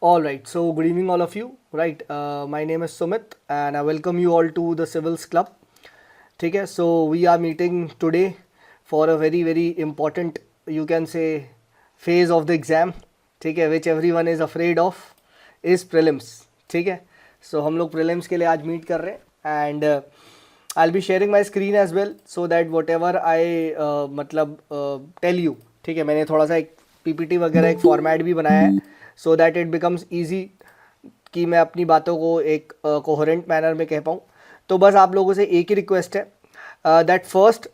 All right, so good evening, all of you. Right, my name is Sumit, and I welcome you all to the Civils Club. ठीक है, so we are meeting today for a very important, you can say, phase of the exam. ठीक है, which everyone is afraid of is prelims. ठीक है, so हम लोग prelims के लिए आज meet कर रहे हैं and I'll be sharing my screen as well so that whatever I मतलब tell you. ठीक है, मैंने थोड़ा सा एक पीपीटी वगैरह एक फॉर्मेट भी बनाया है so that it becomes easy कि मैं अपनी बातों को एक कोहेरेंट मैनर में कह पाऊँ. तो बस आप लोगों से एक ही रिक्वेस्ट है that first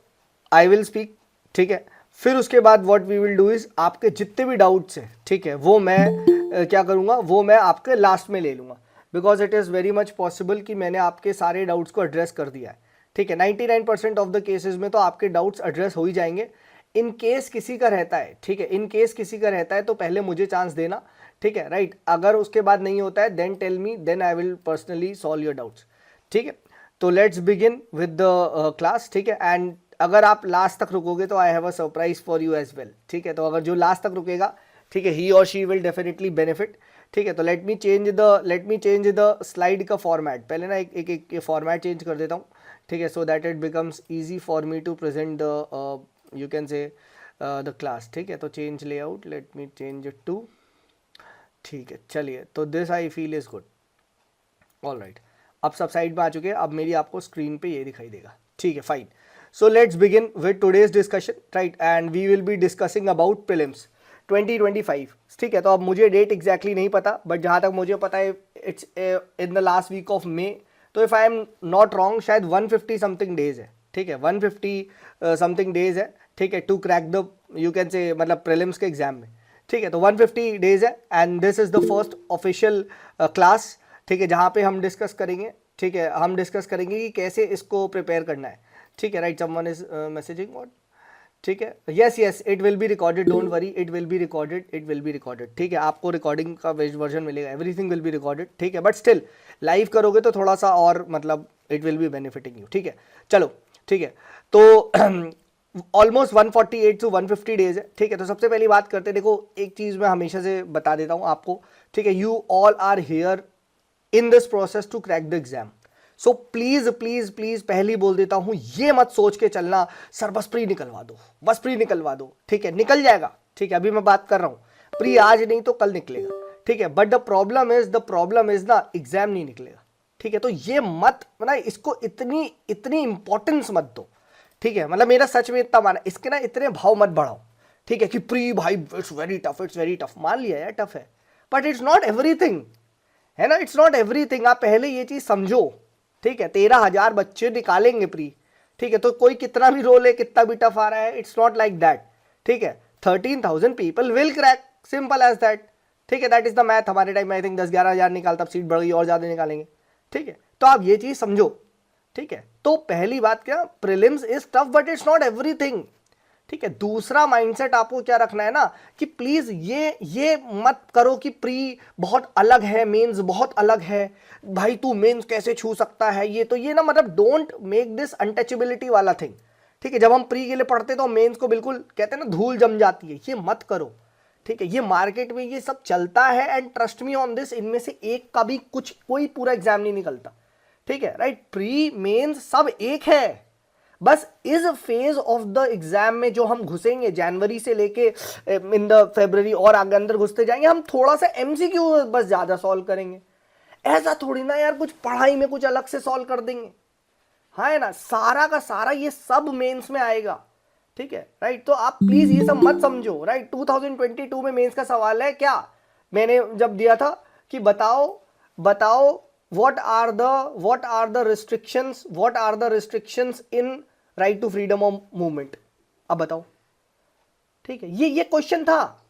I will speak. ठीक है, फिर उसके बाद what we will do is आपके जितने भी डाउट्स हैं, ठीक है, वो मैं क्या करूँगा, वो मैं आपके लास्ट में ले लूँगा because it is very much possible कि मैंने आपके सारे डाउट्स को एड्रेस कर दिया है. ठीक है, 99% ऑफ द केसेस में तो आपके डाउट्स एड्रेस हो ही जाएंगे. इन केस किसी का रहता है, ठीक है, इन केस किसी का रहता है तो पहले मुझे चांस देना. ठीक है, राइट. अगर उसके बाद नहीं होता है then tell me, then I will personally solve your doubts. ठीक है, तो let's begin with the class. ठीक है, एंड अगर आप लास्ट तक रुकोगे तो I have a surprise for you as well. ठीक है, तो अगर जो लास्ट तक रुकेगा, ठीक है, ही और शी विल डेफिनेटली बेनिफिट. ठीक है, तो late me change the slide का फॉर्मेट. पहले ना एक फॉर्मेट चेंज कर देता हूँ. ठीक है, so that it becomes easy for me to present the you can say the class. ठीक है, तो change layout, let me change it to. ठीक है, चलिए, तो this I feel is good. All right, अब सब साइड में आ चुके हैं. अब मेरी आपको स्क्रीन पे ये दिखाई देगा. ठीक है, fine. So let's begin with today's discussion. Right, and we will be discussing about prelims 2025. ठीक है, तो अब मुझे डेट एग्जैक्टली नहीं पता, बट जहाँ तक मुझे पता है it's in the last week of May. तो if I am not wrong शायद 150 समथिंग डेज है. ठीक है, 150 समथिंग डेज है. ठीक है, to crack the you can say मतलब प्रीलिम्स के एग्जाम में. ठीक है, तो 150 डेज है and this is the first official class. ठीक है, जहाँ पे हम डिस्कस करेंगे. ठीक है, हम डिस्कस करेंगे कि कैसे इसको प्रिपेयर करना है. ठीक है, right, someone is messaging what. ठीक है, yes it will be recorded, don't worry, it will be recorded, it will be recorded. ठीक है, आपको रिकॉर्डिंग का वर्जन मिलेगा, एवरीथिंग विल बी रिकॉर्डेड. ठीक है, बट स्टिल लाइव करोगे तो थोड़ा सा और मतलब it will be benefiting you. ठीक है, चलो. ठीक है, तो ऑलमोस्ट 148 टू 150 डेज है. ठीक है, तो सबसे पहली बात करते हैं. देखो, एक चीज़ मैं हमेशा से बता देता हूँ आपको. ठीक है, you all are here in this process to crack the exam. So please please please पहली बोल देता हूं, ये मत सोच के चलना सर बस प्री निकलवा दो, बस प्री निकलवा दो. ठीक है, निकल जाएगा. ठीक है, अभी मैं बात कर रहा हूं प्री आज नहीं तो कल निकलेगा. ठीक है, बट द प्रॉब्लम इज ना एग्जाम नहीं निकलेगा. ठीक है, तो ये मत ना इसको इतनी इतनी इंपॉर्टेंस मत दो. ठीक है, मतलब मेरा सच में इतना माना, इसके ना इतने भाव मत बढ़ाओ. ठीक है, कि प्री भाई it's very tough, it's very tough. मान लिया यार टफ है, बट इट्स नॉट एवरीथिंग, है ना, इट्स नॉट एवरीथिंग. आप पहले ये चीज समझो. ठीक है, 13,000 बच्चे निकालेंगे प्री. ठीक है, तो कोई कितना भी रोल है, कितना भी टफ आ रहा है, इट्स नॉट लाइक दैट. ठीक है, 13,000 people will crack, simple as that. ठीक है, दैट इज द मैथ. हमारे टाइम में आई थिंक 10-11,000 निकालता, अब सीट बढ़ गई और ज्यादा निकालेंगे. ठीक है, तो आप ये चीज समझो. ठीक है, तो पहली बात क्या, prelims is tough but it's not everything. ठीक है, दूसरा माइंडसेट आपको क्या रखना है ना, कि प्लीज ये मत करो कि प्री बहुत अलग है, मेंस बहुत अलग है, भाई तू मेंस कैसे छू सकता है, ये ना मतलब डोंट मेक दिस अनटचेबिलिटी वाला थिंग. ठीक है, जब हम प्री के लिए पढ़ते तो मेंस को बिल्कुल कहते हैं ना धूल जम जाती है, ये मत करो. ठीक है, ये मार्केट में ये सब चलता है and trust me on this, इनमें से एक का भी कोई पूरा एग्जाम नहीं निकलता. ठीक है, राइट, प्री मेंस सब एक है. बस इस फेज ऑफ द एग्जाम में जो हम घुसेंगे जनवरी से लेके इन द फरवरी और आगे अंदर घुसते जाएंगे, हम थोड़ा सा एमसीक्यू बस ज्यादा सॉल्व करेंगे. ऐसा थोड़ी ना यार कुछ पढ़ाई में कुछ अलग से सॉल्व कर देंगे. हाँ, है ना, सारा का सारा ये सब मेंस में आएगा. ठीक है, राइट, तो आप प्लीज ये सब मत समझो. राइट, 2022 में मेंस का सवाल है क्या, मैंने जब दिया था कि बताओ what are the restrictions in right to freedom of movement. अब बताओ. ठीक है, ये क्वेश्चन था.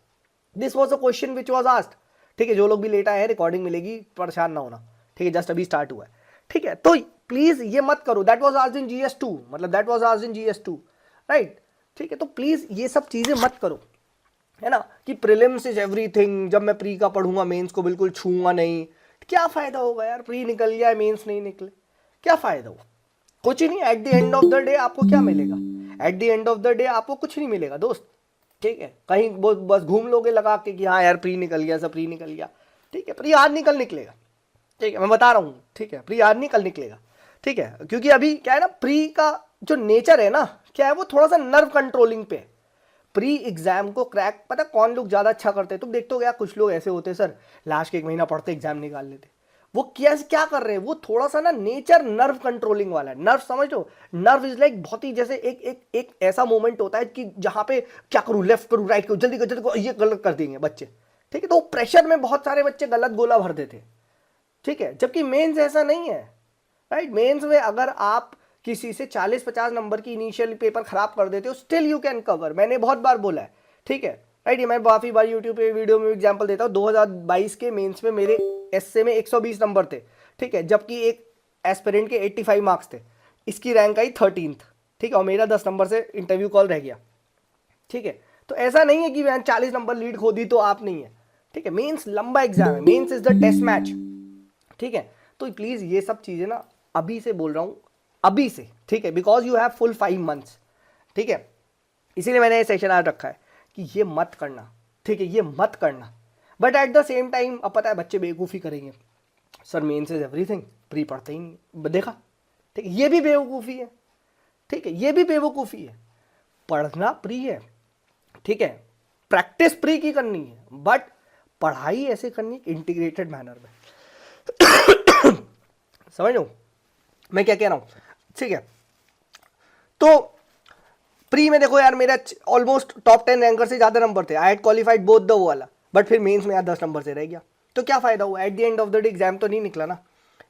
This was a question which was asked. ठीक है, जो लोग भी लेट आए हैं रिकॉर्डिंग मिलेगी, परेशान ना होना. ठीक है, जस्ट अभी स्टार्ट हुआ है. ठीक है, तो प्लीज ये मत करो. That was asked in GS2, मतलब that was asked in GS2. Right. ठीक है, तो प्लीज ये सब चीजें मत करो, है ना, कि प्रीलिम्स इज एवरीथिंग, जब मैं प्री का पढ़ूंगा मेंस को बिल्कुल छूंगा नहीं. क्या फायदा होगा यार, प्री निकल गया मेंस नहीं निकले, क्या फायदा होगा, कुछ ही नहीं. Eight the end of the day आपको क्या मिलेगा, eight the end of the day आपको कुछ नहीं मिलेगा दोस्त. ठीक है, कहीं बस घूम लोगे लगा के कि हाँ यार प्री निकल गया, सब प्री निकल गया. ठीक है, प्री आज नहीं कल निकलेगा, ठीक है, मैं बता रहा हूँ, ठीक है, प्री आज नहीं कल निकलेगा, ठीक है, क्योंकि अभी क्या है ना, प्री का जो नेचर है ना, क्या है, वो थोड़ा सा नर्व कंट्रोलिंग पे। प्री एग्जाम को क्रैक पता कौन लोग ज्यादा अच्छा करते हैं, तुम देखते हो क्या, कुछ लोग ऐसे होते हैं सर, लास्ट के 1 महीना पढ़ते एग्जाम निकाल लेते। वो क्या कर रहे हैं, वो थोड़ा सा ना नेचर नर्व कंट्रोलिंग वाला है। नर्व समझ लो, नर्व इज लाइक बहुत ही जैसे एक ऐसा मोमेंट होता है कि जहां पे क्या करूं, लेफ्ट करूं, राइट करूं, जल्दी करो, ये गलत कर देंगे बच्चे, ठीक है, तो प्रेशर में बहुत सारे बच्चे गलत गोला भर देते, ठीक है, जबकि मेंस ऐसा नहीं है, राइट। मेंस में अगर आप किसी से 40-50 नंबर की इनिशियल पेपर खराब कर देते हो, स्टिल यू कैन कवर, मैंने बहुत बार बोला है, ठीक है, राइट। ये मैं काफी बार यूट्यूब पे वीडियो में एग्जांपल देता हूँ। 2022 के मेंस में मेरे एसए में 120 नंबर थे, ठीक है, जबकि एक एस्पिरेंट के 85 मार्क्स थे, इसकी रैंक आई 13th, ठीक है, और मेरा 10 नंबर से इंटरव्यू कॉल रह गया, ठीक है। तो ऐसा नहीं है कि मैं 40 नंबर लीड खो दी तो आप नहीं है, ठीक है, मेंस लंबा एग्जाम है, mains is the test match, ठीक है। तो प्लीज ये सब चीजें ना अभी से बोल रहा हूं, अभी से, ठीक है, because you have full 5 months, ठीक है, इसीलिए मैंने ये सेशन आज रखा है कि ये मत करना, ठीक है, ये मत करना। But at the same time अब पता है बच्चे बेवकूफ़ी करेंगे, sir mains is everything, pre पढ़ते ही नहीं, देखा, ठीक है, ये भी बेवकूफ़ी है, ठीक है, ये भी बेवकूफ़ी है। पढ़ना प्री है, ठीक है, प्रैक्टिस प्री की करनी है, बट पढ़ाई ऐसे करनी इंटीग्रेटेड मैनर में। समझ लो मैं क्या कह रहा हूं, ठीक है। तो प्री में देखो यार, मेरा ऑलमोस्ट टॉप 10 रैंकर से ज्यादा नंबर थे, I had qualified both the वो वाला, बट फिर मेंस में यार 10 नंबर से रह गया, तो क्या फायदा हुआ, eight the end of the day exam तो नहीं निकला ना,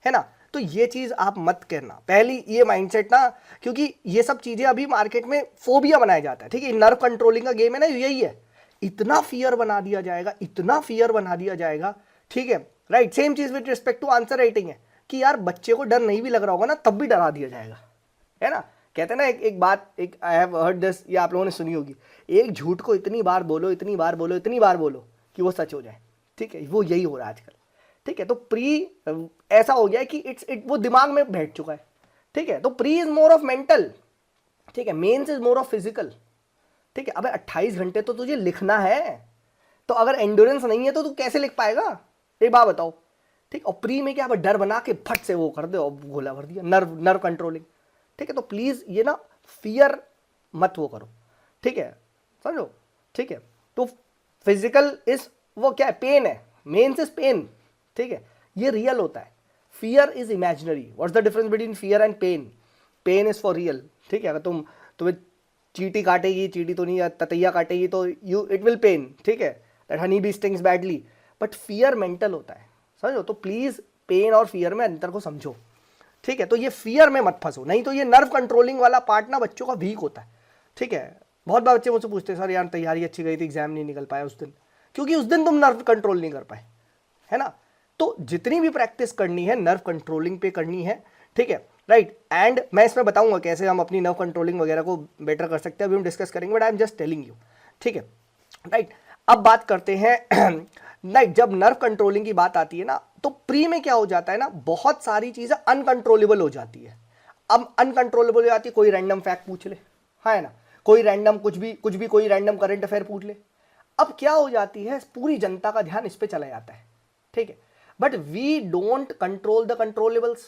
है ना। तो ये चीज आप मत करना, पहली ये माइंडसेट ना, क्योंकि ये सब चीजें अभी मार्केट में फोबिया बनाया जाता है, ठीक है, नर्व कंट्रोलिंग का गेम है ना, यही है, इतना फियर बना दिया जाएगा, इतना फियर बना दिया जाएगा, ठीक है, राइट। सेम चीज with respect to answer writing है कि यार बच्चे को डर नहीं भी लग रहा होगा ना, तब भी डरा दिया जाएगा, है ना। कहते हैं ना, एक बात, एक आई हैव हर्ड दिस, ये आप लोगों ने सुनी होगी, एक झूठ को इतनी बार बोलो, इतनी बार बोलो, इतनी बार बोलो कि वो सच हो जाए, ठीक है, वो यही हो रहा है आजकल, ठीक है। तो प्री ऐसा हो गया है कि वो दिमाग में बैठ चुका है, ठीक है। तो pre is more of mental, ठीक है, mains is more of physical, ठीक है। अबे 28 घंटे तो तुझे लिखना है, तो अगर एंड्योरेंस नहीं है तो तू कैसे लिख पाएगा, एक बात बताओ, ठीक। और प्री में क्या डर बना के फट से वो कर दे और गोला भर दिया, नर्व कंट्रोलिंग, ठीक है। तो प्लीज ये ना फियर मत वो करो, ठीक है, समझो, ठीक है। तो फिजिकल इज वो क्या है, पेन है, मेंस इज पेन, ठीक है, ये रियल होता है, fear is imaginary. What's the difference between fear and pain, pain is for real, ठीक है। अगर तुम्हें चींटी काटेगी, चींटी तो नहीं, ततैया काटेगी तो यू इट विल पेन, ठीक है, that honey bee stings badly, but fear mental होता है, समझो। तो प्लीज पेन और फियर में अंतर को समझो, ठीक है। तो ये फियर में मत फंसो, नहीं तो ये नर्व कंट्रोलिंग वाला पार्ट ना बच्चों का वीक होता है, ठीक है। बहुत बार बच्चे मुझसे पूछते हैं सर यार तैयारी अच्छी गई थी, एग्जाम नहीं निकल पाया उस दिन, क्योंकि उस दिन तुम नर्व कंट्रोल नहीं कर पाए, है ना। तो जितनी भी प्रैक्टिस करनी है नर्व कंट्रोलिंग पे करनी है, ठीक है, राइट। एंड मैं इसमें बताऊंगा कैसे हम अपनी नर्व कंट्रोलिंग वगैरह को बेटर कर सकते हैं, अभी हम डिस्कस करेंगे, but I am just telling you, ठीक है, राइट। अब बात करते हैं राइट, जब नर्व कंट्रोलिंग की बात आती है ना, तो प्री में क्या हो जाता है ना, बहुत सारी चीजें अनकंट्रोलेबल हो जाती है। अब अनकंट्रोलेबल हो जाती है, कोई रैंडम फैक्ट पूछ ले, है ना, कोई रैंडम कुछ भी कोई रैंडम करंट अफेयर पूछ ले। अब क्या हो जाती है, पूरी जनता का ध्यान इस पे चला जाता है, ठीक है। But we don't control the controllables,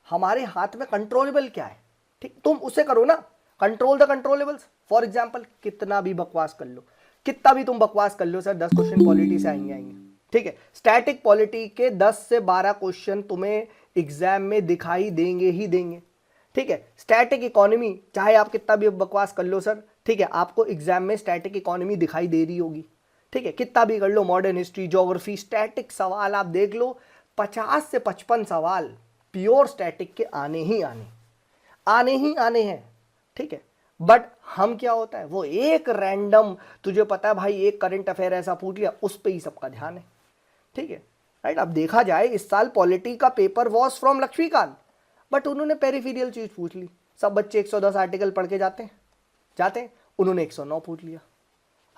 हमारे हाथ में कंट्रोलेबल क्या है, ठीक, तुम उसे करो ना, control the controllables. For example कितना भी बकवास कर लो, कितना भी तुम बकवास कर लो सर, 10 क्वेश्चन पॉलिटी से आएंगे, ठीक है, स्टैटिक पॉलिटी के 10 से 12 क्वेश्चन तुम्हें एग्जाम में दिखाई देंगे ही देंगे, ठीक है। स्टैटिक इकोनॉमी, चाहे आप कितना भी बकवास कर लो सर, ठीक है, आपको एग्जाम में स्टैटिक इकोनॉमी दिखाई दे रही होगी, ठीक है, कितना भी कर लो, मॉडर्न हिस्ट्री, ज्योग्राफी, स्टैटिक सवाल आप देख लो, 50 से 55 सवाल प्योर स्टैटिक के आने ही आने हैं, ठीक है। बट हम क्या होता है, वो एक रैंडम, तुझे पता है भाई एक करंट अफेयर ऐसा पूछ लिया, उस पे ही सबका ध्यान है, ठीक है, राइट। अब देखा जाए इस साल पॉलिटी का paper was from Laxmikanth, but उन्होंने पेरिफेरियल चीज पूछ ली, सब बच्चे 110 आर्टिकल पढ़ के जाते हैं, उन्होंने 109 पूछ लिया,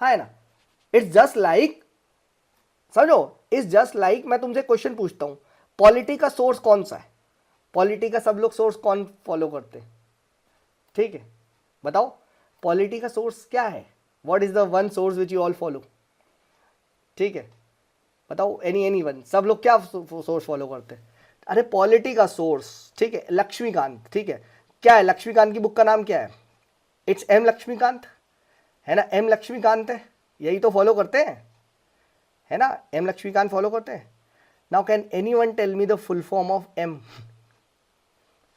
है ना। इट्स जस्ट लाइक, समझो, इट्स जस्ट लाइक मैं तुमसे क्वेश्चन पूछता हूं, पॉलिटी का सोर्स कौन सा है, पॉलिटी का सब लोग सोर्स कौन फॉलो करते हैं, ठीक है, बताओ, पॉलिटी का सोर्स क्या है, what is the one source which you all follow, ठीक है, बताओ, एनी वन, सब लोग क्या सोर्स फॉलो करते हैं? अरे पॉलिटी का सोर्स, ठीक है, लक्ष्मीकांत, ठीक है, क्या है लक्ष्मीकांत की बुक का नाम क्या है? इट्स एम लक्ष्मीकांत, है ना, एम लक्ष्मीकांत है, यही तो फॉलो करते हैं, है ना, एम लक्ष्मीकांत फॉलो करते हैं। Now can anyone tell me the full form of M?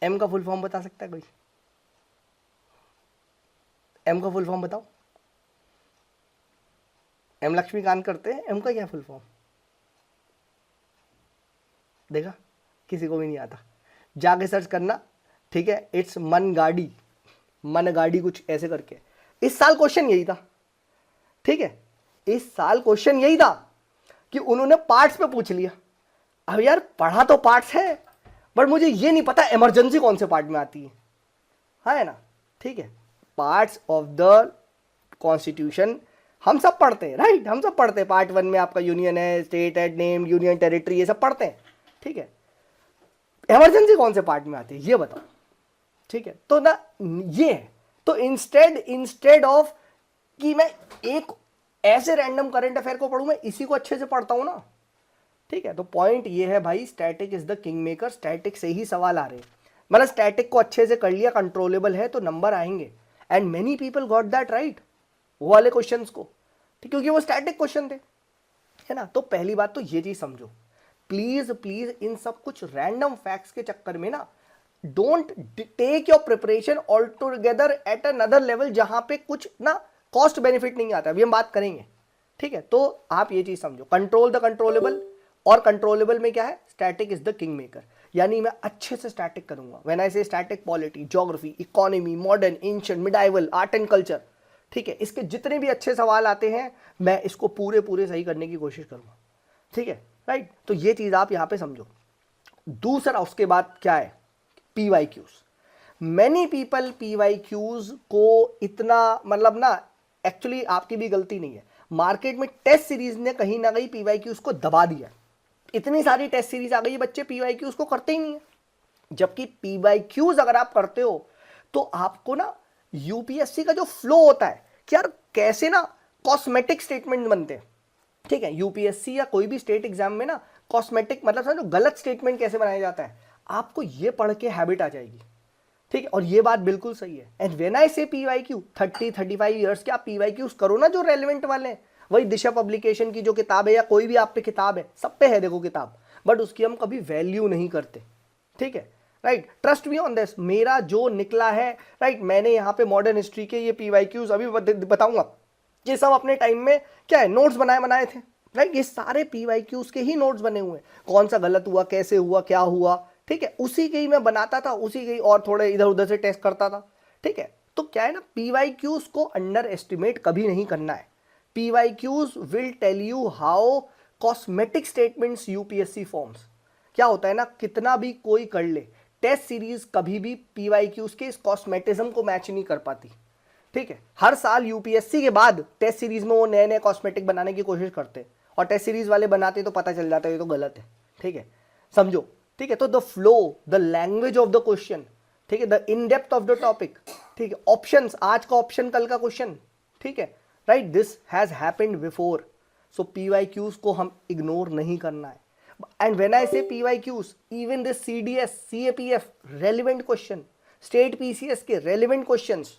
M का फुल फॉर्म बता सकता है कोई? एम का फुल फॉर्म बताओ। एम लक्ष्मीकांत करते हैं, एम का क्या फुल फॉर्म? देखा, किसी को भी नहीं आता, जाके सर्च करना, ठीक है, इट्स मन गाड़ी, मन गाड़ी कुछ ऐसे करके। इस साल क्वेश्चन यही था, ठीक है, इस साल क्वेश्चन यही था कि उन्होंने पार्ट्स पे पूछ लिया। अब यार पढ़ा तो पार्ट्स है, बट मुझे ये नहीं पता इमरजेंसी कौन से पार्ट में आती है, हाँ है ना, ठीक है, पार्ट्स ऑफ द कॉन्स्टिट्यूशन हम सब पढ़ते हैं, राइट, हम सब पढ़ते हैं। पार्ट 1 में आपका यूनियन है, स्टेट है, नेम, यूनियन टेरिटरी, ये सब पढ़ते हैं, ठीक है। इमरजेंसी कौन से पार्ट में आती है ये बताओ, ठीक है। तो ना ये है, तो इंस्टेड ऑफ कि मैं एक ऐसे रैंडम करंट अफेयर को पढ़ूं, मैं इसी को अच्छे से पढ़ता हूं ना, ठीक है। तो पॉइंट ये है भाई, static is the king maker, static से ही सवाल आ रहे हैं, मतलब स्टैटिक को अच्छे से कर लिया, कंट्रोलेबल है तो नंबर आएंगे। And many people got that right, वो वाले क्वेश्चंस को, ठीक, क्योंकि वो स्टैटिक क्वेश्चन थे, है ना। तो पहली बात तो ये चीज समझो, प्लीज प्लीज इन सब कुछ रैंडम फैक्ट्स के चक्कर में ना, don't take your preparation all together at another level, जहां पे कुछ ना कॉस्ट बेनिफिट नहीं आता, अभी हम बात करेंगे, ठीक है। तो आप ये चीज समझो, कंट्रोल द कंट्रोलेबल, और कंट्रोलेबल में क्या है, static is the king maker, यानी मैं अच्छे से स्टैटिक करूंगा। व्हेन आई से static, polity, geography, economy, modern, ancient, medieval, art and culture, ठीक है, इसके जितने भी अच्छे सवाल आते हैं मैं इसको पूरे पूरे सही करने की कोशिश करूंगा, ठीक है, राइट। तो ये चीज आप यहां पे समझो। दूसरा उसके बाद क्या है, पीवाईक्यूज। मैनी पीपल पीवाईक्यूज को इतना, मतलब ना, एक्चुअली आपकी भी गलती नहीं है, मार्केट में टेस्ट सीरीज ने कहीं ना कहीं पीवाईक्यूज को दबा दिया, इतनी सारी टेस्ट सीरीज आ गई, बच्चे पीवाईक्यूज को करते ही नहीं है। जबकि पीवाईक्यूज अगर आप करते हो तो आपको ना यूपीएससी का जो फ्लो होता है कि यार कैसे ना कॉस्मेटिक स्टेटमेंट बनते हैं, ठीक है, यूपीएससी या कोई भी स्टेट एग्जाम में ना कॉस्मेटिक मतलब समझो गलत स्टेटमेंट कैसे बनाया जाता है, आपको ये पढ़ के हैबिट आ जाएगी, ठीक है। और ये बात बिल्कुल सही है। एंड व्हेन आई से पीवाईक्यू, 30-35 इयर्स के आप पीवाईक्यूज करो ना जो रेलेवेंट वाले हैं, वही दिशा पब्लिकेशन की जो किताब है या कोई भी आप पे किताब है, सब पे है देखो किताब, बट उसकी हम कभी वैल्यू नहीं करते, ठीक है, right. Trust me on this, मेरा जो निकला है, राइट, मैंने यहाँ पे मॉडर्न हिस्ट्री के ये पीवाईक्यूज अभी बताऊंगा, ये सब अपने टाइम में क्या है नोट्स बनाए थे, राइट, ये सारे पीवाईक्यूज के ही नोट्स बने हुए हैं, कौन सा गलत हुआ, कैसे हुआ, क्या हुआ, ठीक है, उसी के ही मैं बनाता था, उसी के ही और थोड़े इधर उधर से टेस्ट करता था, ठीक है। तो क्या है ना, पीवाईक्यूज को अंडर एस्टिमेट कभी नहीं करना है। PYQs will tell you how cosmetic statements UPSC forms, क्या होता है ना, कितना भी कोई कर ले, टेस्ट सीरीज कभी भी पीवाईक्यूज के इस कॉस्मेटिज्म को मैच नहीं कर पाती, ठीक है। हर साल यूपीएससी के बाद टेस्ट सीरीज में वो नए नए कॉस्मेटिक बनाने की कोशिश करते हैं, और टेस्ट सीरीज वाले बनाते तो पता चल जाता है ये तो गलत है, ठीक है, समझो, ठीक है। तो the flow, the language of the question, ठीक है, the in depth of the topic, ठीक है, ऑप्शंस, आज का ऑप्शन कल का क्वेश्चन, ठीक है, right, this has happened before. So PYQs को हम इग्नोर नहीं करना है। And when I say PYQs, even this CDS, CAPF relevant question, state PCS के रेलिवेंट क्वेश्चंस,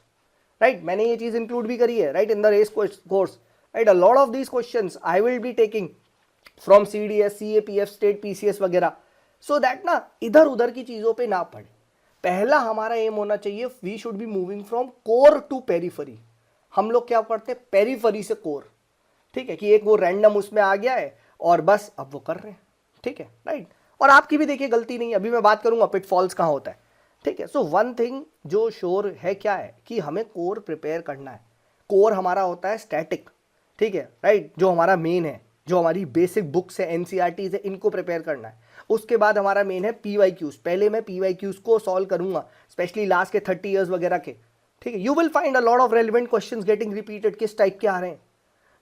राइट, मैंने ये चीज इंक्लूड भी करी है, right, in the race course, right, a lot of these questions I will be taking from CDS, CAPF, state PCS वगैरह, so that ना इधर उधर की चीजों पे ना पड़े। पहला हमारा एम होना चाहिए, we should be moving from core to periphery. हम लोग क्या करते हैं, पेरीफरी से कोर, ठीक है, कि एक वो रैंडम उसमें आ गया है और बस अब वो कर रहे हैं, ठीक है, राइट। और आपकी भी देखिए गलती नहीं है, अभी मैं बात करूंगा पिटफॉल्स कहाँ होता है, ठीक है। सो वन थिंग जो श्योर है क्या है कि हमें कोर प्रिपेयर करना है। कोर हमारा होता है स्टैटिक, ठीक है, राइट, जो हमारा मेन है, जो हमारी बेसिक बुक्स है, एनसीईआरटीज है, इनको प्रिपेयर करना है। उसके बाद हमारा मेन है पीवाईक्यूज, पहले मैं पीवाईक्यूज को सॉल्व करूंगा, स्पेशली लास्ट के 30 इयर्स वगैरह के, ठीक है। You will find a lot of relevant questions getting repeated, किस टाइप के आ रहे हैं,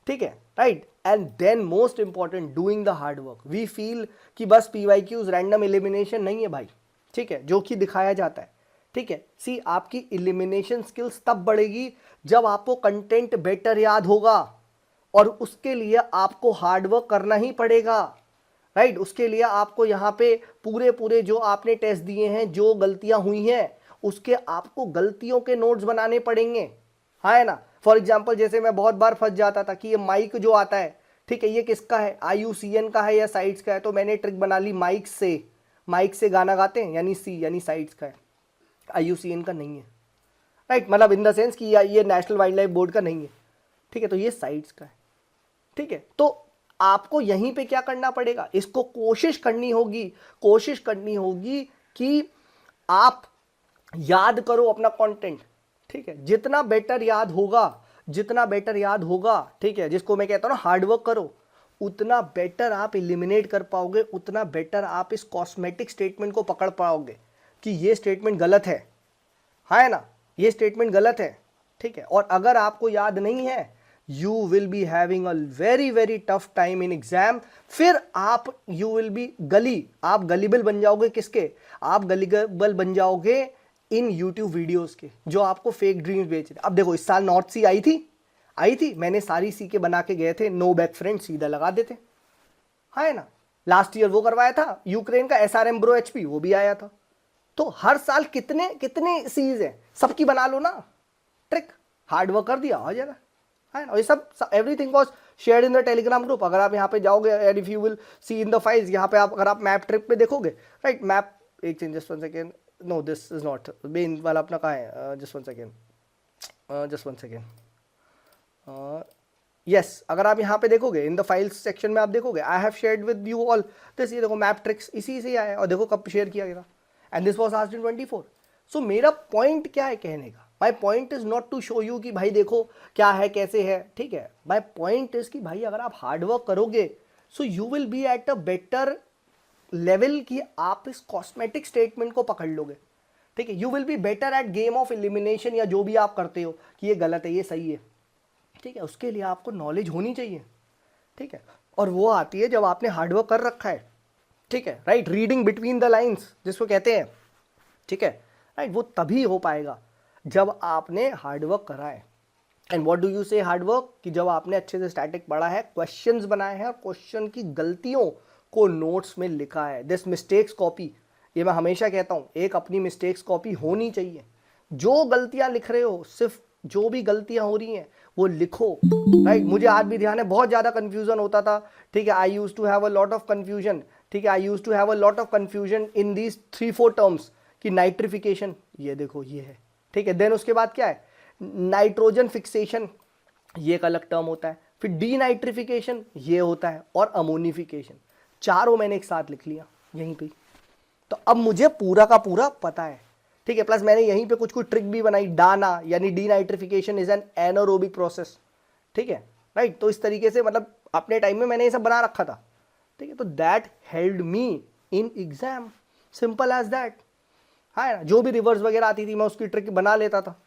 ठीक है, right. And then most important, doing the hard work. We feel कि बस पीवाईक्यूज रैंडम एलिमिनेशन नहीं है भाई, ठीक है, जो कि दिखाया जाता है, ठीक है। सी आपकी एलिमिनेशन स्किल्स तब बढ़ेगी जब आपको कंटेंट बेटर याद होगा, और उसके लिए आपको हार्डवर्क करना ही पड़ेगा, राइट। उसके लिए आपको यहाँ पे पूरे पूरे जो आपने टेस्ट दिए हैं, जो गलतियां हुई हैं, उसके आपको गलतियों के नोट्स बनाने पड़ेंगे, है ना। फॉर एग्जाम्पल जैसे मैं बहुत बार फंस जाता था कि ये माइक जो आता है, ठीक है, ये किसका है, IUCN का है या साइड्स का है, तो मैंने ट्रिक बना ली माइक से गाना गाते हैं यानी सी यानी साइड्स का है, IUCN का नहीं है, राइट। मतलब इन द सेंस कि ये नेशनल वाइल्ड लाइफ बोर्ड का नहीं है, ठीक है, तो ये साइड्स का है, ठीक है। तो आपको यहीं पे क्या करना पड़ेगा, इसको कोशिश करनी होगी कि आप याद करो अपना कंटेंट, ठीक है। जितना बेटर याद होगा, ठीक है, जिसको मैं कहता हूं ना हार्डवर्क करो, उतना बेटर आप एलिमिनेट कर पाओगे, उतना बेटर आप इस कॉस्मेटिक स्टेटमेंट को पकड़ पाओगे कि ये स्टेटमेंट गलत है ना, ये स्टेटमेंट गलत है, ठीक है। और अगर आपको याद नहीं है, you will be having a very very tough time in exam. फिर आप आप गलीबल बन जाओगे, किसके, आप गलीबल बन जाओगे इन यूट्यूब वीडियोस के, जो आपको फेक ड्रीम्स बेच रहे। अब देखो इस साल नॉर्थ सी आई थी, मैंने सारी सी के बना के गए थे, नो बैक फ्रेंड सीधा लगा देते, है ना। लास्ट ईयर वो करवाया था यूक्रेन का SRM ब्रो HP, वो भी आया था। तो हर साल कितने कितने सीज है, सबकी बना लो ना ट्रिक, हार्डवर्क कर दिया हो जाएगा, है ना। और ये सब everything was shared in the Telegram group. अगर आप यहाँ पे जाओगे and if you will see in the files, यहाँ पे अगर आप मैप ट्रिप पे देखोगे, राइट, मैप एक change, just one second, no this is not main वाला अपना कहाँ है, जस्ट वन सेकेंड, यस, अगर आप यहाँ पे देखोगे इन द फाइल्स सेक्शन में आप देखोगे, I have shared with you all this, ये देखो मैप ट्रिक्स इसी से आया है, और देखो कब शेयर किया गया, and this was asked in 24। So मेरा पॉइंट क्या है कहने का, my point is not to show you कि भाई देखो क्या है कैसे है, ठीक है। माई पॉइंट इज कि भाई अगर आप हार्डवर्क करोगे, so you will be at a better level कि आप इस कॉस्मेटिक स्टेटमेंट को पकड़ लोगे, ठीक है। You will be better at game of elimination, या जो भी आप करते हो कि ये गलत है ये सही है, ठीक है। उसके लिए आपको नॉलेज होनी चाहिए, ठीक है, और वो आती है जब आपने हार्डवर्क कर रखा है, ठीक है, right. Reading between the lines जिसको कहते हैं, ठीक है, राइट, वो तभी हो पाएगा जब आपने हार्डवर्क करा है। एंड व्हाट डू यू से हार्डवर्क, कि जब आपने अच्छे से स्टैटिक पढ़ा है, क्वेश्चंस बनाए हैं, और क्वेश्चन की गलतियों को नोट्स में लिखा है। दिस मिस्टेक्स कॉपी, ये मैं हमेशा कहता हूँ, एक अपनी मिस्टेक्स कॉपी होनी चाहिए। जो गलतियां लिख रहे हो, सिर्फ जो भी गलतियां हो रही हैं वो लिखो, राइट। मुझे आज भी ध्यान है, बहुत ज़्यादा कन्फ्यूजन होता था, ठीक है, I used to have a lot of confusion, ठीक है, I used to have a lot of confusion in these 3-4 terms, कि नाइट्रिफिकेशन, ये देखो ये है, ठीक है। देन उसके बाद क्या है, नाइट्रोजन फिक्सेशन, ये एक अलग टर्म होता है, फिर डीनाइट्रिफिकेशन ये होता है, और अमोनिफिकेशन, चारों मैंने एक साथ लिख लिया यहीं पे। तो अब मुझे पूरा का पूरा पता है, ठीक है। प्लस मैंने यहीं पे कुछ कुछ ट्रिक भी बनाई, डाना यानी denitrification is an anaerobic process, ठीक है, राइट। तो इस तरीके से मतलब अपने टाइम में मैंने ये सब बना रखा था, ठीक है। तो that helped me in exam, simple as that, है ना। जो भी रिवर्स वगैरह आती थी मैं उसकी ट्रिक बना लेता था,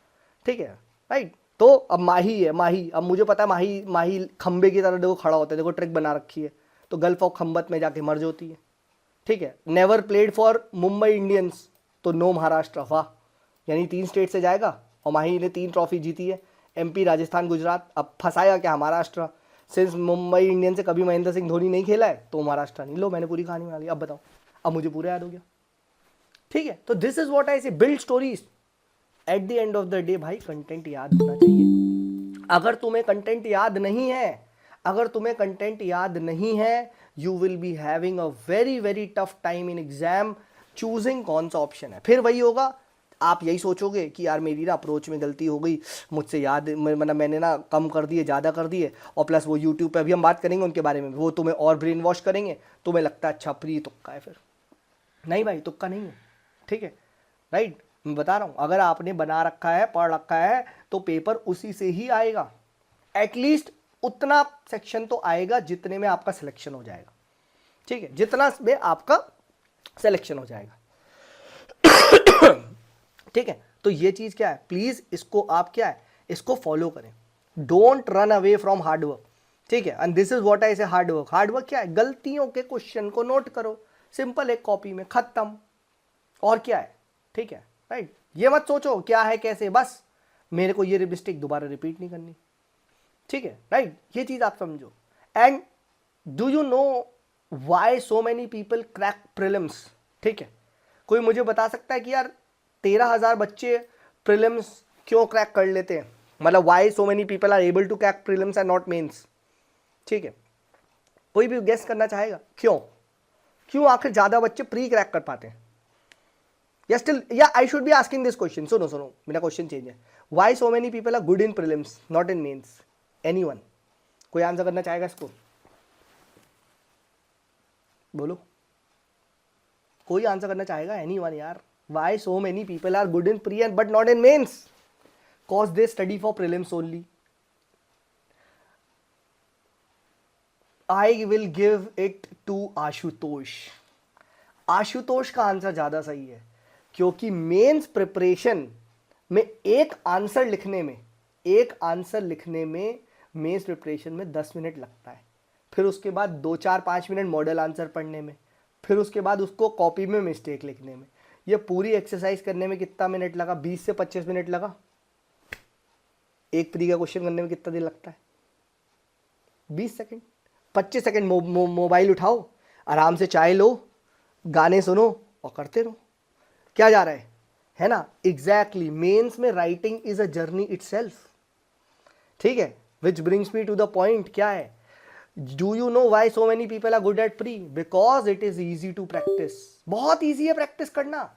ठीक है, राइट। तो अब माही है, माही, अब मुझे पता है माही, माही खंबे की तरह देखो खड़ा होता है, देखो ट्रिक बना रखी है, तो गल्फ ऑफ खंबत में जाके मर्ज होती है, ठीक है। Never played for Mumbai Indians, तो नो महाराष्ट्र, वाह, यानी 3 स्टेट से जाएगा, और माही ने 3 ट्रॉफी जीती है, MP, राजस्थान, गुजरात। अब फंसाया क्या महाराष्ट्र, सिंस मुंबई इंडियंस से कभी महेंद्र सिंह धोनी नहीं खेला है, तो महाराष्ट्र नहीं। लो मैंने पूरी कहानी बना ली, अब बताओ, अब मुझे पूरा याद हो गया, ठीक है। तो दिस इज व्हाट आई से, build stories. Eight the end of the day भाई कंटेंट याद होना चाहिए। अगर तुम्हें कंटेंट याद नहीं है, you will be having a very very tough time in exam choosing कौन सा ऑप्शन है। फिर वही होगा, आप यही सोचोगे कि यार मेरी ना अप्रोच में गलती हो गई, मुझसे याद मतलब मैंने ना कम कर दिए, ज़्यादा कर दिए, और प्लस वो यूट्यूब पे अभी हम बात करेंगे उनके बारे में, वो तुम्हें और ब्रेन वॉश करेंगे, तुम्हें लगता है अच्छा प्री तुक्का है। फिर नहीं भाई, तुक्का नहीं है, ठीक है, राइट। मैं बता रहा हूँ, अगर आपने बना रखा है, पढ़ रखा है, तो पेपर उसी से ही आएगा, एटलीस्ट उतना सेक्शन तो आएगा जितने में आपका सिलेक्शन हो जाएगा, ठीक है, जितना में आपका सिलेक्शन हो जाएगा, ठीक है। तो ये चीज क्या है, प्लीज इसको आप क्या है, इसको फॉलो करें, don't run away from hard work, ठीक है। And this is what I से हार्डवर्क। हार्डवर्क क्या है, गलतियों के क्वेश्चन को नोट करो, सिंपल, एक कॉपी में खत्म, और क्या है, ठीक है, राइट। ये मत सोचो क्या है कैसे, बस मेरे को ये मिस्टेक दोबारा रिपीट नहीं करनी, ठीक है, राइट, ये चीज आप समझो। And do you know why so many people crack prelims? ठीक है, कोई मुझे बता सकता है कि यार 13,000 बच्चे प्रीलिम्स क्यों क्रैक कर लेते हैं? मतलब why so many people are able to crack prelims and not mains? ठीक है, कोई भी गेस करना चाहेगा क्यों? क्यों आखिर ज्यादा बच्चे प्री क्रैक कर पाते हैं? या स्टिल, या I should be asking this question, सुनो सुनो, मेरा क्वेश्चन चेंज है। Why so many people are good in prelims not in mains? Anyone? कोई आंसर करना चाहेगा इसको? बोलो, कोई आंसर करना चाहेगा? एनीवन यार? Why so many people are good in pre and but not in mains? Cause they study for prelims only. I will give it to Ashutosh. Ashutosh का आंसर ज्यादा सही है, क्योंकि मेंस प्रिपरेशन में एक आंसर लिखने में मेंस प्रिपरेशन में 10 मिनट लगता है, फिर उसके बाद 2-4-5 मिनट मॉडल आंसर पढ़ने में, फिर उसके बाद उसको कॉपी में मिस्टेक लिखने में। ये पूरी एक्सरसाइज करने में कितना मिनट लगा? 20 से 25 मिनट लगा। एक प्री का क्वेश्चन करने में कितना देर लगता है? 20 सेकंड। 25 सेकंड मोबाइल उठाओ, आराम से चाय लो, गाने सुनो और करते रहो। क्या जा रहा है ना? एग्जैक्टली, मेंस में writing is a journey itself. ठीक है, which brings me to the point. क्या है? Do you know why so many people are good at pre? Because it is easy to practice. बहुत ईजी है practice करना।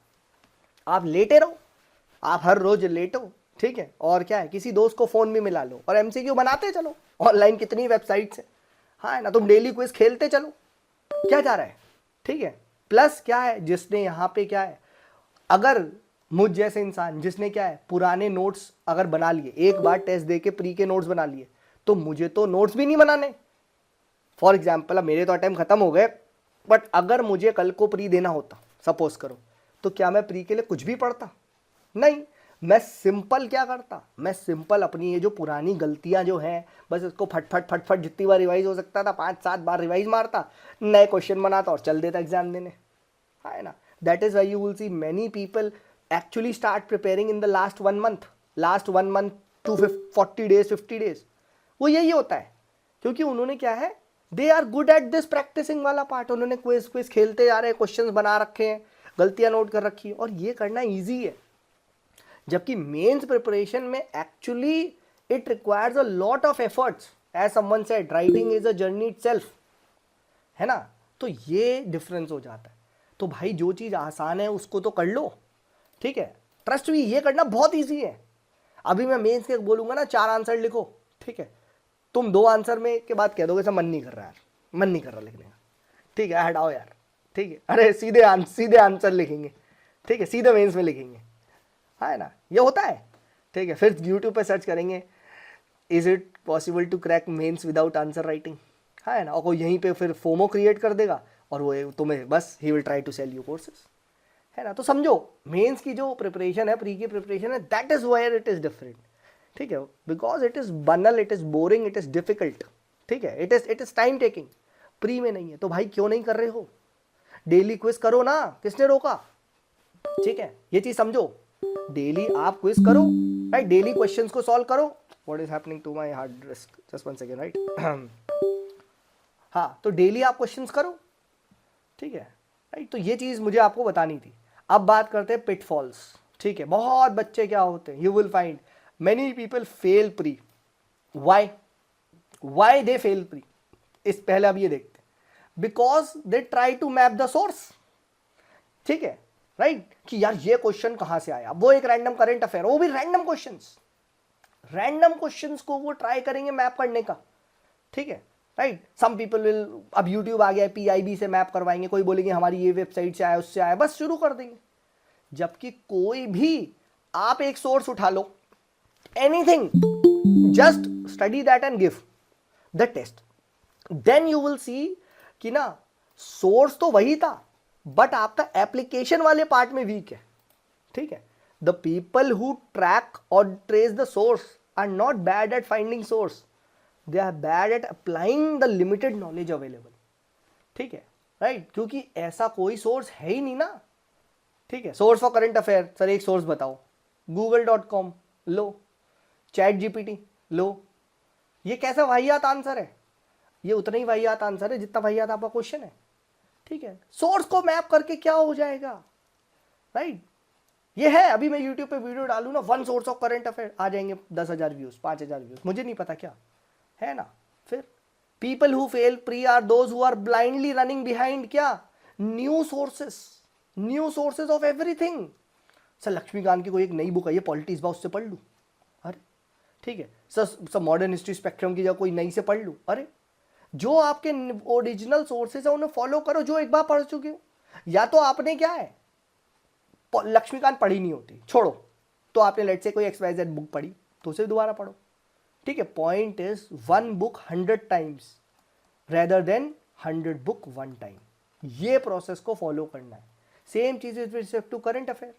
आप लेटे रहो, आप हर रोज लेटो, ठीक है, और क्या है, किसी दोस्त को फोन में मिला लो और एमसीक्यू बनाते चलो। ऑनलाइन कितनी वेबसाइट्स है, हाँ ना, तुम डेली क्विज खेलते चलो। क्या जा रहा है? ठीक है, प्लस क्या है, जिसने यहाँ पे क्या है, अगर मुझ जैसे इंसान जिसने क्या है, पुराने नोट्स अगर बना लिए, एक बार टेस्ट दे के प्री के नोट्स बना लिए, तो मुझे तो नोट्स भी नहीं बनाने। फॉर एग्जाम्पल, अब मेरे तो अटेम्प्ट खत्म हो गए, बट अगर मुझे कल को प्री देना होता, सपोज करो, तो क्या मैं प्री के लिए कुछ भी पढ़ता? नहीं, मैं सिंपल क्या करता, मैं सिंपल अपनी ये जो पुरानी गलतियां जो हैं, बस इसको फट फट फट फट जितनी बार रिवाइज हो सकता था 5-7 बार रिवाइज मारता, नए क्वेश्चन बनाता और चल देता एग्जाम देने, है ना। That is why you will see many people actually start preparing in the last 1 month to 40 days 50 days. वो यही होता है, क्योंकि उन्होंने क्या है, they are good at this practicing वाला पार्ट। उन्होंने क्विज क्विज खेलते जा रहे हैं, क्वेश्चंस बना रखे हैं, गलतियां नोट कर रखी है, और ये करना ईजी है। जबकि मेंस प्रिपरेशन में actually it requires a lot of efforts, as someone said, writing is a journey itself, है ना। तो ये डिफरेंस हो जाता है। तो भाई जो चीज आसान है उसको तो कर लो, ठीक है, ट्रस्ट भी, ये करना बहुत ईजी है। अभी मैं मेंस के बोलूंगा ना 4 आंसर लिखो, ठीक है, तुम 2 आंसर में के बाद कह दोगे सर मन नहीं कर रहा यार, मन नहीं कर रहा लिखने का, ठीक है, हटाओ यार, ठीक है, अरे सीधे आंसर लिखेंगे, ठीक है, सीधे मेंस में लिखेंगे, है ना, ये होता है, ठीक है। फिर यूट्यूब पे सर्च करेंगे, is it possible to crack mains without answer writing, है ना, और कोई यहीं पे फिर फोमो क्रिएट कर देगा और वो तुम्हें बस ही will try to sell you courses, है ना। तो समझो, मेंस की जो प्रिपरेशन है, प्री की प्रिपरेशन है, that is where it is different, ठीक है, because it is banal, it is boring, it is difficult, ठीक है, it is time taking. Pre में नहीं है, तो भाई क्यों नहीं कर रहे हो? डेली क्विज करो ना, किसने रोका? ठीक है, ये चीज समझो, डेली आप क्विज करो, राइट, डेली क्वेश्चंस को सॉल्व करो। What is happening to my hard disk, just 1 second, right. हाँ, तो डेली आप क्वेश्चंस करो, ठीक है, राइट। तो ये चीज मुझे आपको बतानी थी। अब बात करते हैं पिटफॉल्स, ठीक है। बहुत बच्चे क्या होते हैं, you will find many people fail pre. Why they fail pre? इस पहले अब ये देखते हैं, because they try to map the source, ठीक है, राइट, कि यार ये क्वेश्चन कहां से आया, वो एक रैंडम करंट अफेयर, वो भी रैंडम क्वेश्चंस को वो ट्राई करेंगे मैप करने का, ठीक है, राइट। सम पीपल विल, अब यूट्यूब आ गया, PIB से मैप करवाएंगे, कोई बोलेंगे हमारी ये वेबसाइट से आया, उससे आया, बस शुरू कर देंगे। जबकि कोई भी आप एक सोर्स उठा लो, anything, just study that and give the test, then you will see कि ना सोर्स तो वही था, बट आपका एप्लीकेशन वाले पार्ट में वीक है, ठीक है। द पीपल हु ट्रैक और trace the source are not bad at finding source, they are bad at applying the limited knowledge available, ठीक है, राइट, क्योंकि ऐसा कोई सोर्स है ही नहीं ना, ठीक है। Source for current affair, sir एक सोर्स बताओ, google.com लो, ChatGPT लो, ये कैसा वाहियात आंसर है, ये उतना ही वाहियात आंसर है जितना वाहियात आपका क्वेश्चन है, ठीक है। सोर्स को मैप करके क्या हो जाएगा, राइट। ये है, अभी मैं यूट्यूब पे वीडियो डालू ना, 1 सोर्स ऑफ करंट अफेयर, आ जाएंगे 10,000 व्यूज, 5,000 व्यूज, मुझे नहीं पता क्या है ना। फिर people who fail pre are those who are blindly running behind क्या, new sources of everything. Sir Laxmikanth की कोई एक नई बुक है, ये पॉलिटिक्स बा, उससे पढ़ लूँ, अरे ठीक है। सर मॉडर्न हिस्ट्री स्पेक्ट्रम की जगह कोई नई से पढ़ लूँ, अरे जो आपके ओरिजिनल सोर्सेज है उन्हें फॉलो करो, जो एक बार पढ़ चुके हो। या तो आपने क्या है, लक्ष्मीकांत पढ़ी नहीं होती, छोड़ो, तो आपने लेट से कोई XYZ बुक पढ़ी, तो उसे दोबारा पढ़ो, ठीक है। Point is 1 book 100 times rather than 100 book 1 time, ये प्रोसेस को फॉलो करना है। सेम चीज with respect to current affair.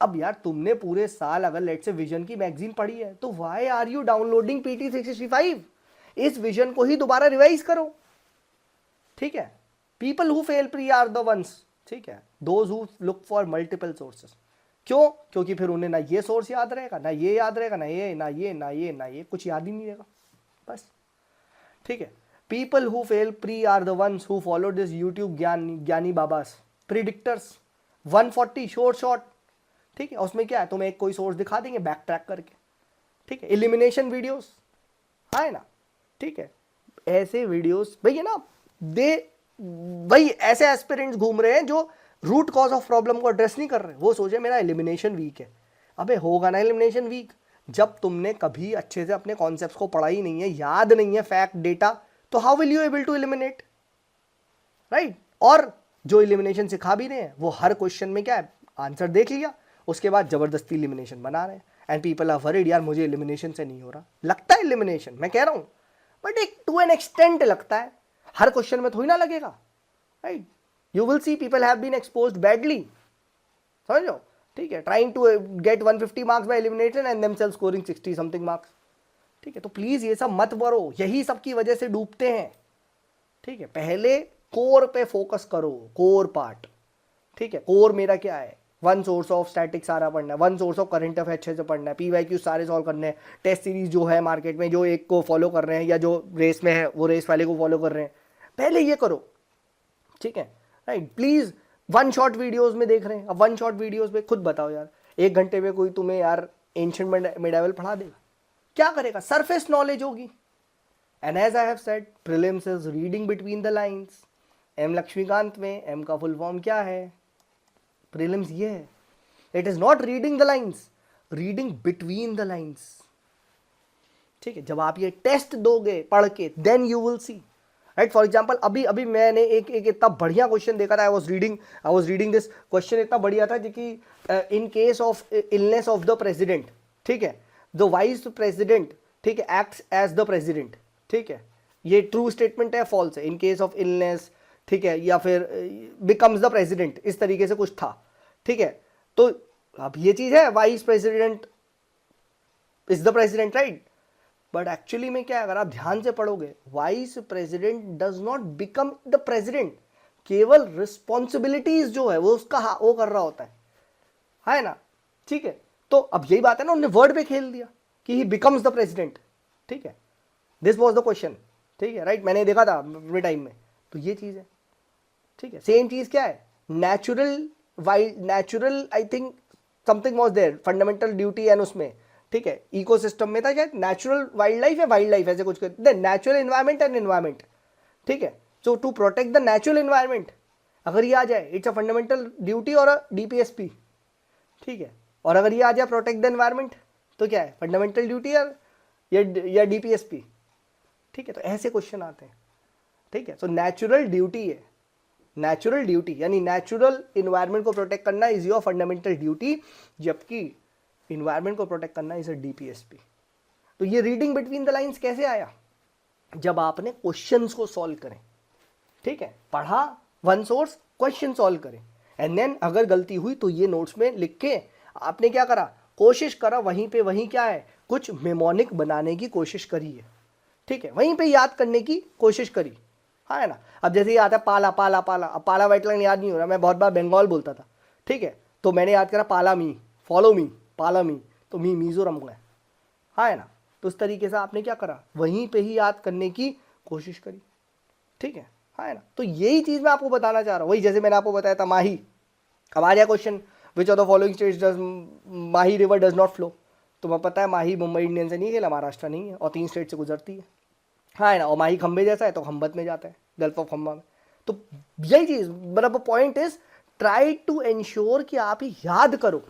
अब यार तुमने पूरे साल अगर लेट से विजन की मैगजीन पढ़ी है, तो why are you downloading PT 365? इस विजन को ही दोबारा रिवाइज करो, ठीक है। People who fail pre are the ones, ठीक है, those who look for multiple sources. क्यों? क्योंकि फिर उन्हें ना ये सोर्स याद रहेगा, ना ये याद रहेगा, ना ये ना ये ना ये ना ये, कुछ याद ही नहीं रहेगा बस, ठीक है। People who fail pre are the ones who follow this YouTube ज्ञानी बाबास प्रिडिक्टर्स 140 शॉर्ट, ठीक है। उसमें क्या है, तुम्हें एक कोई सोर्स दिखा देंगे बैक ट्रैक करके, ठीक है। एलिमिनेशन वीडियोस है ना, ठीक है। ऐसे वीडियोस भैया ना, दे भाई ऐसे एस्पिरेंट्स घूम रहे हैं जो रूट कॉज ऑफ प्रॉब्लम को एड्रेस नहीं कर रहे, वो सोचे मेरा एलिमिनेशन वीक है। अबे होगा ना एलिमिनेशन वीक, जब तुमने कभी अच्छे से अपने कॉन्सेप्ट्स को पढ़ा ही नहीं है, याद नहीं है फैक्ट डेटा, तो how will you able to eliminate, right. और जो एलिमिनेशन सिखा भी रहे हैं वो हर क्वेश्चन में क्या है, आंसर देख लिया, उसके बाद जबरदस्ती एलिमिनेशन बना रहे हैं, एंड पीपल आर वरीड, यार मुझे एलिमिनेशन से नहीं हो रहा। लगता है एलिमिनेशन, मैं कह रहा हूं, बट एक टू एन एक्सटेंट लगता है, हर क्वेश्चन में थोड़ी ना लगेगा, right. You will see people have been exposed badly, समझो, ठीक है, trying to get 150 marks by elimination and themselves scoring 60 something marks, ठीक है। तो प्लीज ये सब मत करो, यही सब की वजह से डूबते हैं, ठीक है। पहले कोर पे फोकस करो, कोर पार्ट, ठीक है। कोर मेरा क्या है, 1 सोर्स ऑफ स्टैटिक सारा पढ़ना है, 1 सोर्स ऑफ करंट अफेयर अच्छे से पढ़ना है, PYQ सारे सॉल्व करने हैं, टेस्ट सीरीज जो है मार्केट में, जो एक को फॉलो कर रहे हैं या जो रेस में है वो रेस वाले को फॉलो कर रहे हैं, पहले ये करो, ठीक है, राइट। प्लीज 1 शॉर्ट वीडियोस में देख रहे हैं, अब 1 शॉर्ट वीडियोस में खुद बताओ यार, 1 घंटे में कोई तुम्हें यार एंशिएंट मिडाइवल पढ़ा देगा, क्या करेगा, सरफेस नॉलेज होगी। And as I have said, prelims is reading between the lines. M Laxmikanth में M का फुल फॉर्म क्या है, प्रीलिम्स ये है, it is not reading the lines, reading between the lines, ठीक है। जब आप ये टेस्ट दोगे पढ़ के, then you will see, right. For example अभी अभी मैंने एक इतना बढ़िया क्वेश्चन देखा था, I was reading this question, इतना बढ़िया था कि in case of illness of the president, ठीक है, द वाइस प्रेसिडेंट, ठीक है, एक्ट्स एज द प्रेसिडेंट, ठीक है, ये ट्रू स्टेटमेंट है फॉल्स है, इन केस ऑफ इलनेस, ठीक है, या फिर बिकम्स द प्रेसिडेंट, इस तरीके से कुछ था, ठीक है। तो अब ये चीज है, vice president is the president, right, but actually में क्या है, अगर आप ध्यान से पढ़ोगे, vice president does not become the president, केवल रिस्पॉन्सिबिलिटीज जो है वो उसका वो कर रहा होता है ना, ठीक है। तो अब यही बात है ना, उन्होंने वर्ड पे खेल दिया कि ही बिकम्स द प्रेसिडेंट, ठीक है, दिस वॉज द क्वेश्चन, ठीक है, राइट, मैंने देखा था अपने टाइम में, तो ये चीज है, ठीक है। सेम चीज क्या है, natural I think something was there, fundamental duty and उसमें, ठीक है, इकोसिस्टम में था शायद, नेचुरल वाइल्ड लाइफ है, वाइल्ड लाइफ ऐसे कुछ, नेचुरल एनवायरमेंट एंड एनवायरमेंट, ठीक है। So to protect the natural environment, अगर ये आ जाए, इट्स अ फंडामेंटल ड्यूटी और अ DPSP, ठीक है। और अगर ये आ जाए प्रोटेक्ट द एनवायरमेंट, तो क्या है, फंडामेंटल ड्यूटी या DPSP, ठीक है। तो ऐसे क्वेश्चन आते हैं, ठीक है। सो नेचुरल ड्यूटी है, नेचुरल ड्यूटी यानी नेचुरल इन्वायरमेंट को प्रोटेक्ट करना इज योर फंडामेंटल ड्यूटी, जबकि इन्वायरमेंट को प्रोटेक्ट करना इज अ DPSP। तो ये रीडिंग बिटवीन द लाइंस कैसे आया, जब आपने क्वेश्चंस को सॉल्व करें, ठीक है, पढ़ा 1 सोर्स, क्वेश्चन सॉल्व करें, एंड देन अगर गलती हुई तो ये नोट्स में लिख के आपने क्या करा, कोशिश करा वहीं पे, वहीं क्या है, कुछ मेमोनिक बनाने की कोशिश करी है, ठीक है, वहीं पे याद करने की कोशिश करी, हाँ है ना। अब जैसे ये आता है पाला पाला पाला, अब पाला व्हाइट लाइन याद नहीं हो रहा, मैं बहुत बार बंगाल बोलता था, ठीक है, तो मैंने याद करा पाला मी, फॉलो मी, पाला मी, तो मी मिजोरम का है, हाँ है ना। तो उस तरीके से आपने क्या करा, वहीं पे ही याद करने की कोशिश करी, ठीक है, हाँ ना। तो यही चीज मैं आपको बताना चाह रहा हूँ, वही जैसे मैंने आपको बताया था माही। अब आ गया question, which of the following states does Mahi river does not flow. तुम्हें पता है माही मुंबई इंडियंस से नहीं खेला, महाराष्ट्र नहीं है, और 3 स्टेट से गुजरती है, हाँ है ना। और माही खंबे जैसा है तो खंबत में जाता है, गल्फ ऑफ खंबा में। तो यही चीज, मतलब point is try to ensure कि आप ही याद करो,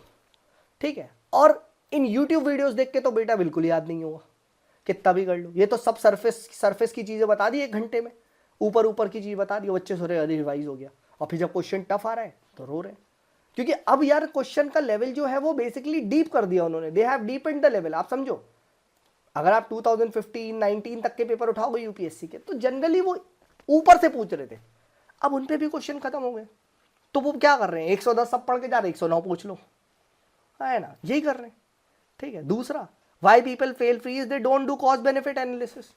ठीक है। और इन यूट्यूब वीडियोस देख के तो बेटा बिल्कुल याद नहीं होगा, कितना भी कर लो। ये तो सब सरफेस की चीजें बता दी 1 घंटे में, ऊपर ऊपर की चीज बता दी, बच्चे सो रहे अरे रिवाइज हो गया। और फिर जब क्वेश्चन टफ आ रहा है तो रो रहे हैं, क्योंकि अब यार क्वेश्चन का लेवल जो है वो बेसिकली डीप कर दिया उन्होंने, they have depend the level. आप समझो, अगर आप 2015-19 तक के पेपर उठाओगे यूपीएससी के, तो जनरली वो ऊपर से पूछ रहे थे, अब उन पे भी क्वेश्चन खत्म हो गए। तो वो क्या कर रहे हैं, 110 सब पढ़ के जा रहे हैं, 109 पूछ लो, है ना, यही कर रहे हैं, ठीक है। दूसरा, why people fail pre is they don't do cost benefit analysis.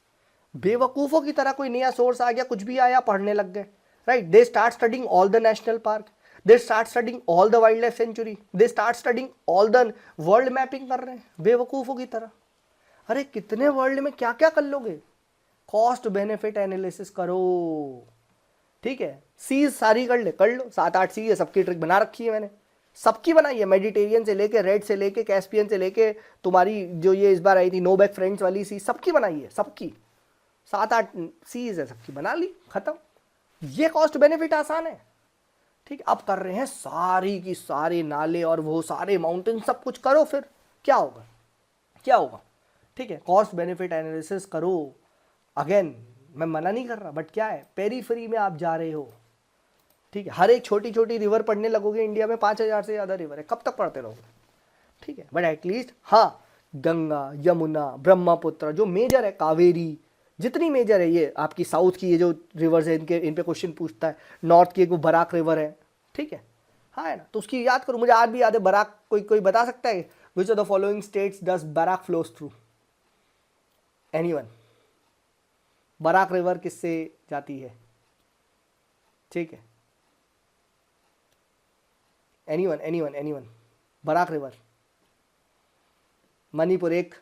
बेवकूफों की तरह कोई नया सोर्स आ गया, कुछ भी आया, पढ़ने लग गए, right. They start studying all the national park, they start studying all the wild life sanctuary, they start studying all the world mapping कर रहे हैं बेवकूफों की तरह। अरे कितने वर्ल्ड में क्या क्या कर लोगे, कॉस्ट बेनिफिट एनालिसिस करो, ठीक है। सी सारी कर लो, 7-8 सी है, सबकी ट्रिक बना रखी है मैंने, सबकी बनाई है, मेडिटेरियन से लेके, रेड से लेके, कैस्पियन से लेके, तुम्हारी जो ये इस बार आई थी नो बैक फ्रेंड्स वाली सी, सबकी बनाई है, सबकी 7-8 सीज है, सबकी बना ली, खत्म। ये कॉस्ट बेनिफिट आसान है, ठीक है। अब कर रहे हैं सारी की सारे नाले और वो सारे माउंटेन, सब कुछ करो, फिर क्या होगा, क्या होगा, ठीक है। कॉस्ट बेनिफिट एनालिसिस करो। अगेन मैं मना नहीं कर रहा, बट क्या है, पेरीफेरी में आप जा रहे हो, ठीक है। हर एक छोटी छोटी रिवर पढ़ने लगोगे, इंडिया में 5000 से ज़्यादा रिवर है, कब तक पढ़ते रहोगे, ठीक है। बट एटलीस्ट हाँ, गंगा, यमुना, ब्रह्मपुत्र जो मेजर है, कावेरी, जितनी मेजर है, ये आपकी साउथ की ये जो रिवर्स है, इन पे क्वेश्चन पूछता है। नॉर्थ की एक वो बराक रिवर है, ठीक है, हाँ है ना, तो उसकी याद करो। मुझे आज भी याद है बराक, कोई बता सकता है which of the following states does Barak flows through, anyone? Barak river किससे जाती है, ठीक है, एनीवन? बराक रिवर, मणिपुर एक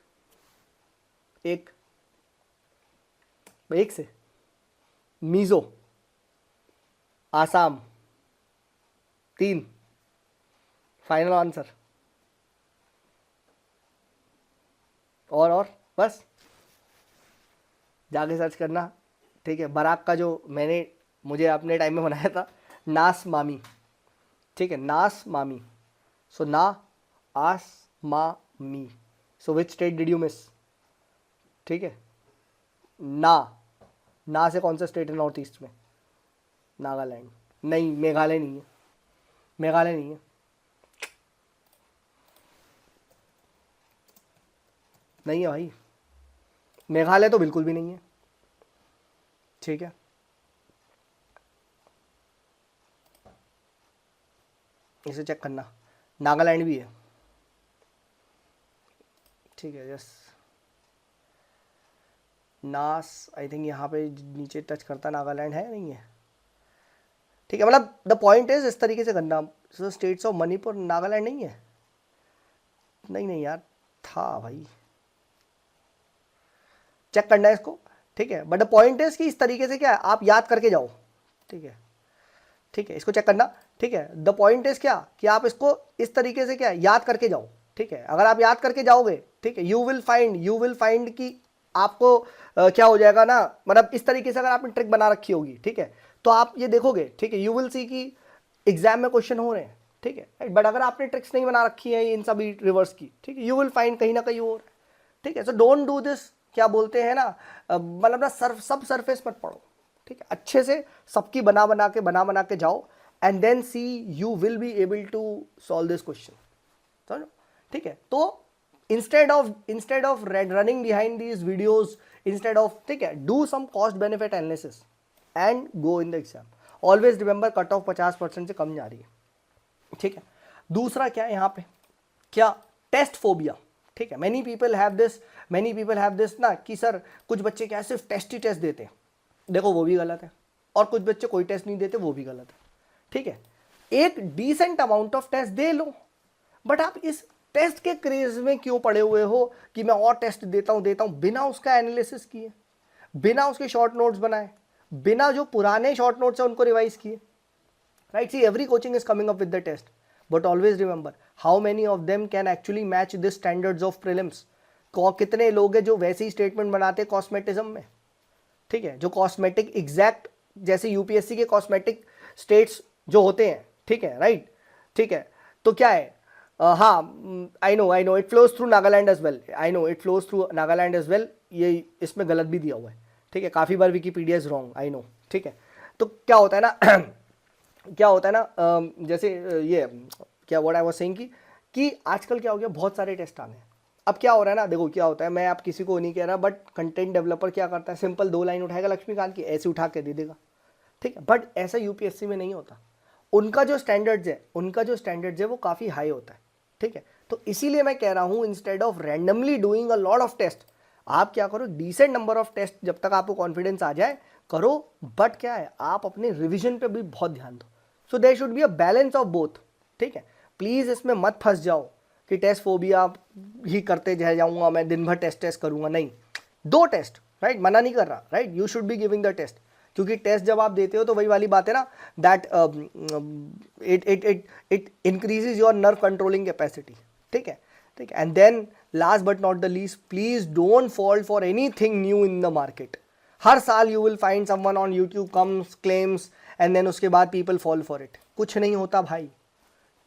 से, मिजो, आसाम 3, फाइनल आंसर, और बस जाके सर्च करना, ठीक है। बराक का जो मुझे अपने टाइम में बनाया था, नास मामी, ठीक है, नास मामी। सो ना आस मा मी, so which state did you miss, ठीक है। ना से कौन सा स्टेट है नॉर्थ ईस्ट में? नागालैंड नहीं, मेघालय नहीं है, मेघालय नहीं है, नहीं है भाई, मेघालय तो बिल्कुल भी नहीं है, ठीक है। इसे चेक करना, नागालैंड भी है, ठीक है। यस, नास आई थिंक यहाँ पे नीचे टच करता, नागालैंड है नहीं है, ठीक है। मतलब द पॉइंट इज इस तरीके से करना। सो स्टेट्स ऑफ मणिपुर, नागालैंड नहीं है, नहीं यार, था भाई, चेक करना है इसको, ठीक है। बट द पॉइंट इज कि इस तरीके से क्या है, आप याद करके जाओ, ठीक है, ठीक है, इसको चेक करना, ठीक है। द पॉइंट इज क्या कि आप इसको इस तरीके से क्या याद करके जाओ, ठीक है। अगर आप याद करके जाओगे, ठीक है, यू विल फाइंड कि आपको क्या हो जाएगा ना, मतलब इस तरीके से अगर आपने ट्रिक बना रखी होगी, ठीक है, तो आप ये देखोगे, ठीक है, यू विल सी कि एग्जाम में क्वेश्चन हो रहे हैं, ठीक है। बट अगर आपने ट्रिक्स नहीं बना रखी है इन सभी रिवर्स की, ठीक है, यू विल फाइंड कहीं ना कहीं और, ठीक है। सो डोंट डू दिस, क्या बोलते हैं ना, मतलब ना सब सरफेस मत पढ़ो, ठीक है, अच्छे से सबकी बना बना के जाओ, and then see you will be able to solve this question, समझो, ठीक है। तो instead of running behind these videos, instead of, ठीक है, do some cost benefit analysis and go in the exam. Always remember cut off 50% से कम जा रही है, ठीक है। दूसरा क्या है यहाँ पे, क्या, टेस्ट फोबिया, ठीक है। मेनी पीपल हैव दिस ना कि सर कुछ बच्चे क्या सिर्फ टेस्ट ही टेस्ट देते हैं, देखो वो भी गलत है, और कुछ बच्चे कोई टेस्ट नहीं देते, वो भी गलत है, ठीक है। एक डिसेंट अमाउंट ऑफ टेस्ट दे लो, बट आप इस टेस्ट के क्रेज में क्यों पड़े हुए हो कि मैं और टेस्ट देता हूं बिना उसका एनालिसिस किए, बिना उसके शॉर्ट नोट्स बनाए, बिना जो पुराने शॉर्ट नोट्स है उनको रिवाइज किए, right? See every coaching is coming up with the test, but always remember how many of them can actually match this standards of prelims. कितने लोग हैं जो वैसे ही स्टेटमेंट बनाते हैं कॉस्मेटिज्म में, ठीक है, जो कॉस्मेटिक एग्जैक्ट जैसे यूपीएससी के कॉस्मेटिक स्टेट्स जो होते हैं, ठीक है, राइट, ठीक है, तो क्या है, हाँ, I know it flows through Nagaland as well, I know it flows through Nagaland as well, ये इसमें गलत भी दिया हुआ है, ठीक है, काफ़ी बार Wikipedia is wrong, I know, ठीक है। तो क्या होता है ना क्या होता है ना, जैसे ये क्या वर्ड आई वाज सेइंग कि आजकल क्या हो गया, बहुत सारे टेस्ट आने हैं। अब क्या हो रहा है ना, देखो क्या होता है, मैं आप किसी को नहीं कह रहा, बट कंटेंट डेवलपर क्या करता है, सिंपल 2 लाइन उठाएगा लक्ष्मीकांत की, ऐसे उठा के दे देगा, ठीक है, बट ऐसा यूपीएससी में नहीं होता। उनका जो स्टैंडर्ड्स है वो काफ़ी हाई होता है, ठीक है। तो इसीलिए मैं कह रहा हूँ, instead of randomly doing a lot of test, आप क्या करो, डिसेंट नंबर ऑफ टेस्ट, जब तक आपको कॉन्फिडेंस आ जाए करो, बट क्या है, आप अपने रिविजन पे भी बहुत ध्यान दो। So there should be a balance of both, ठीक है। प्लीज़ इसमें मत फंस जाओ कि टेस्ट फोबिया ही करते रह जाऊंगा मैं, दिन भर टेस्ट करूंगा, नहीं, 2 टेस्ट, राइट, मना नहीं कर रहा, right, you should be giving the test, क्योंकि टेस्ट जब आप देते हो तो वही वाली बात है ना, that it increases your nerve controlling capacity, ठीक है, ठीक है। And then last but not the least, please don't fall for anything new in the market. हर साल you will find someone on YouTube comes claims and then उसके बाद people fall for it. कुछ नहीं होता भाई,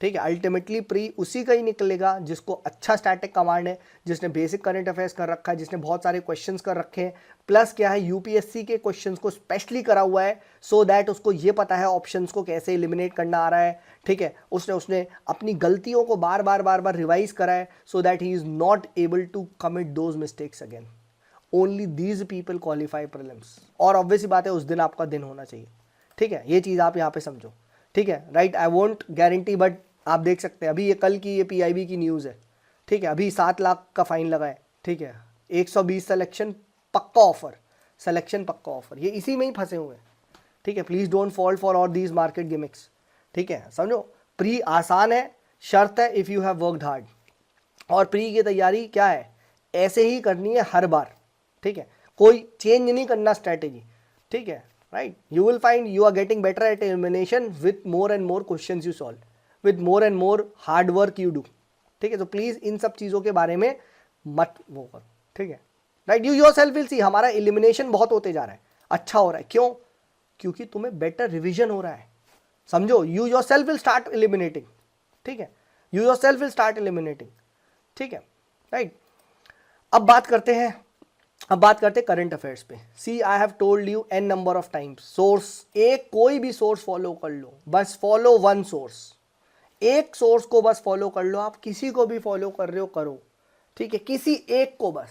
ठीक है। अल्टीमेटली प्री उसी का ही निकलेगा जिसको अच्छा स्टैटिक कमांड है, जिसने बेसिक करंट अफेयर्स कर रखा है, जिसने बहुत सारे क्वेश्चंस कर रखे हैं, प्लस क्या है, यूपीएससी के क्वेश्चंस को स्पेशली करा हुआ है, सो दैट उसको ये पता है ऑप्शंस को कैसे एलिमिनेट करना आ रहा है, ठीक है। उसने अपनी गलतियों को बार बार रिवाइज करा है, so that he is not able to commit those mistakes again. Only these people qualify prelims. और ऑब्वियसली बात है, उस दिन आपका दिन होना चाहिए, ठीक है, ये चीज़ आप यहाँ पे समझो, ठीक है, right. I won't guarantee, but आप देख सकते हैं अभी ये कल की ये पीआईबी की न्यूज़ है, ठीक है, अभी 7 लाख का फाइन लगा है, ठीक है, 120 सिलेक्शन पक्का ऑफर, सिलेक्शन पक्का ऑफर, ये इसी में ही फंसे हुए हैं, ठीक है। Please don't fall for all these market gimmicks, ठीक है, समझो। प्री आसान है, शर्त है if you have worked hard. और प्री की तैयारी क्या है, ऐसे ही करनी है हर बार, ठीक है, कोई चेंज नहीं करना स्ट्रैटेजी, ठीक है, right. You will find you are getting better at elimination with more and more questions you solve, with more and more hard work you do, ठीक है। तो प्लीज़ इन सब चीज़ों के बारे में मत वो करो, ठीक है, right. You yourself will see हमारा एलिमिनेशन बहुत होते जा रहा है, अच्छा हो रहा है, क्यों? क्योंकि तुम्हें बेटर रिविजन हो रहा है, समझो। You yourself will start eliminating, ठीक है, you yourself will start eliminating, ठीक है, राइट। अब बात करते हैं करंट अफेयर्स पे। See I have told you an number of times, source, एक कोई भी सोर्स फॉलो कर लो, बस फॉलो वन सोर्स, एक सोर्स को बस फॉलो कर लो। आप किसी को भी फॉलो कर रहे हो करो, ठीक है, किसी एक को बस,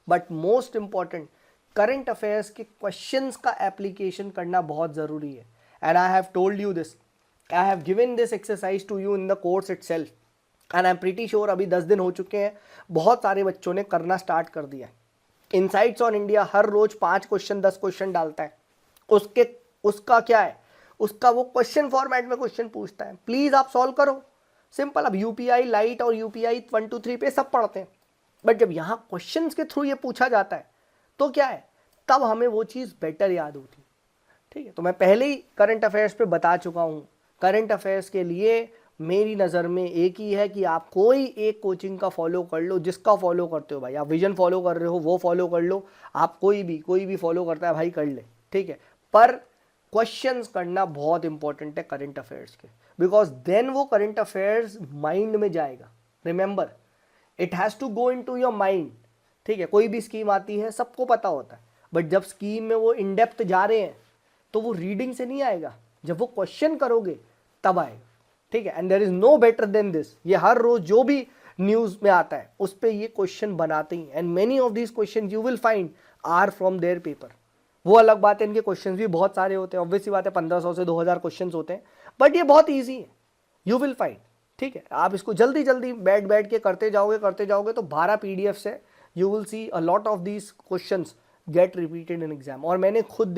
but most important current affairs के क्वेश्चंस का एप्लीकेशन करना बहुत जरूरी है। And I have told you this, I have given this exercise to you in the course itself, and I am pretty sure अभी 10 दिन हो चुके हैं, बहुत सारे बच्चों ने करना स्टार्ट कर दिया है। इनसाइट्स ऑन इंडिया हर रोज 5 क्वेश्चन 10 क्वेश्चन डालता है, उसका क्या है, उसका वो क्वेश्चन फॉर्मेट में क्वेश्चन पूछता है, प्लीज आप सॉल्व करो, सिंपल। अब यूपीआई लाइट और यूपीआई 1 2 3 पे सब पढ़ते हैं, बट जब यहाँ क्वेश्चन के थ्रू ये पूछा जाता है तो क्या है, तब हमें वो चीज़ बेटर याद होती, ठीक है। तो मैं पहले ही करंट अफेयर्स पे बता चुका हूँ, करंट अफेयर्स के लिए मेरी नज़र में एक ही है कि आप कोई एक कोचिंग का फॉलो कर लो, जिसका फॉलो करते हो भाई, आप विजन फॉलो कर रहे हो वो फॉलो कर लो, आप कोई भी फॉलो करता है भाई कर ले, ठीक है। पर क्वेश्चंस करना बहुत इंपॉर्टेंट है करंट अफेयर्स के, बिकॉज देन वो करंट अफेयर्स माइंड में जाएगा। Remember, it has to go in to your mind, ठीक है। कोई भी स्कीम आती है सबको पता होता है, बट जब स्कीम में वो इन डेप्थ जा रहे हैं तो वो रीडिंग से नहीं आएगा, जब वो क्वेश्चन करोगे तब आएगा, ठीक है। And there is no better than this, ये हर रोज जो भी न्यूज में आता है उस पर ये क्वेश्चन बनाते ही, and many of these question you will find are from their paper. वो अलग बात है, इनके क्वेश्चन भी बहुत सारे होते हैं, ऑब्वियसली बात है 1500 से 2000 क्वेश्चन होते हैं, बट ये बहुत ईजी है, यू विल फाइंड, ठीक है। आप इसको जल्दी जल्दी बैठ के करते जाओगे तो 12 पीडीएफ से you will see a lot of these questions get repeated in exam. और मैंने खुद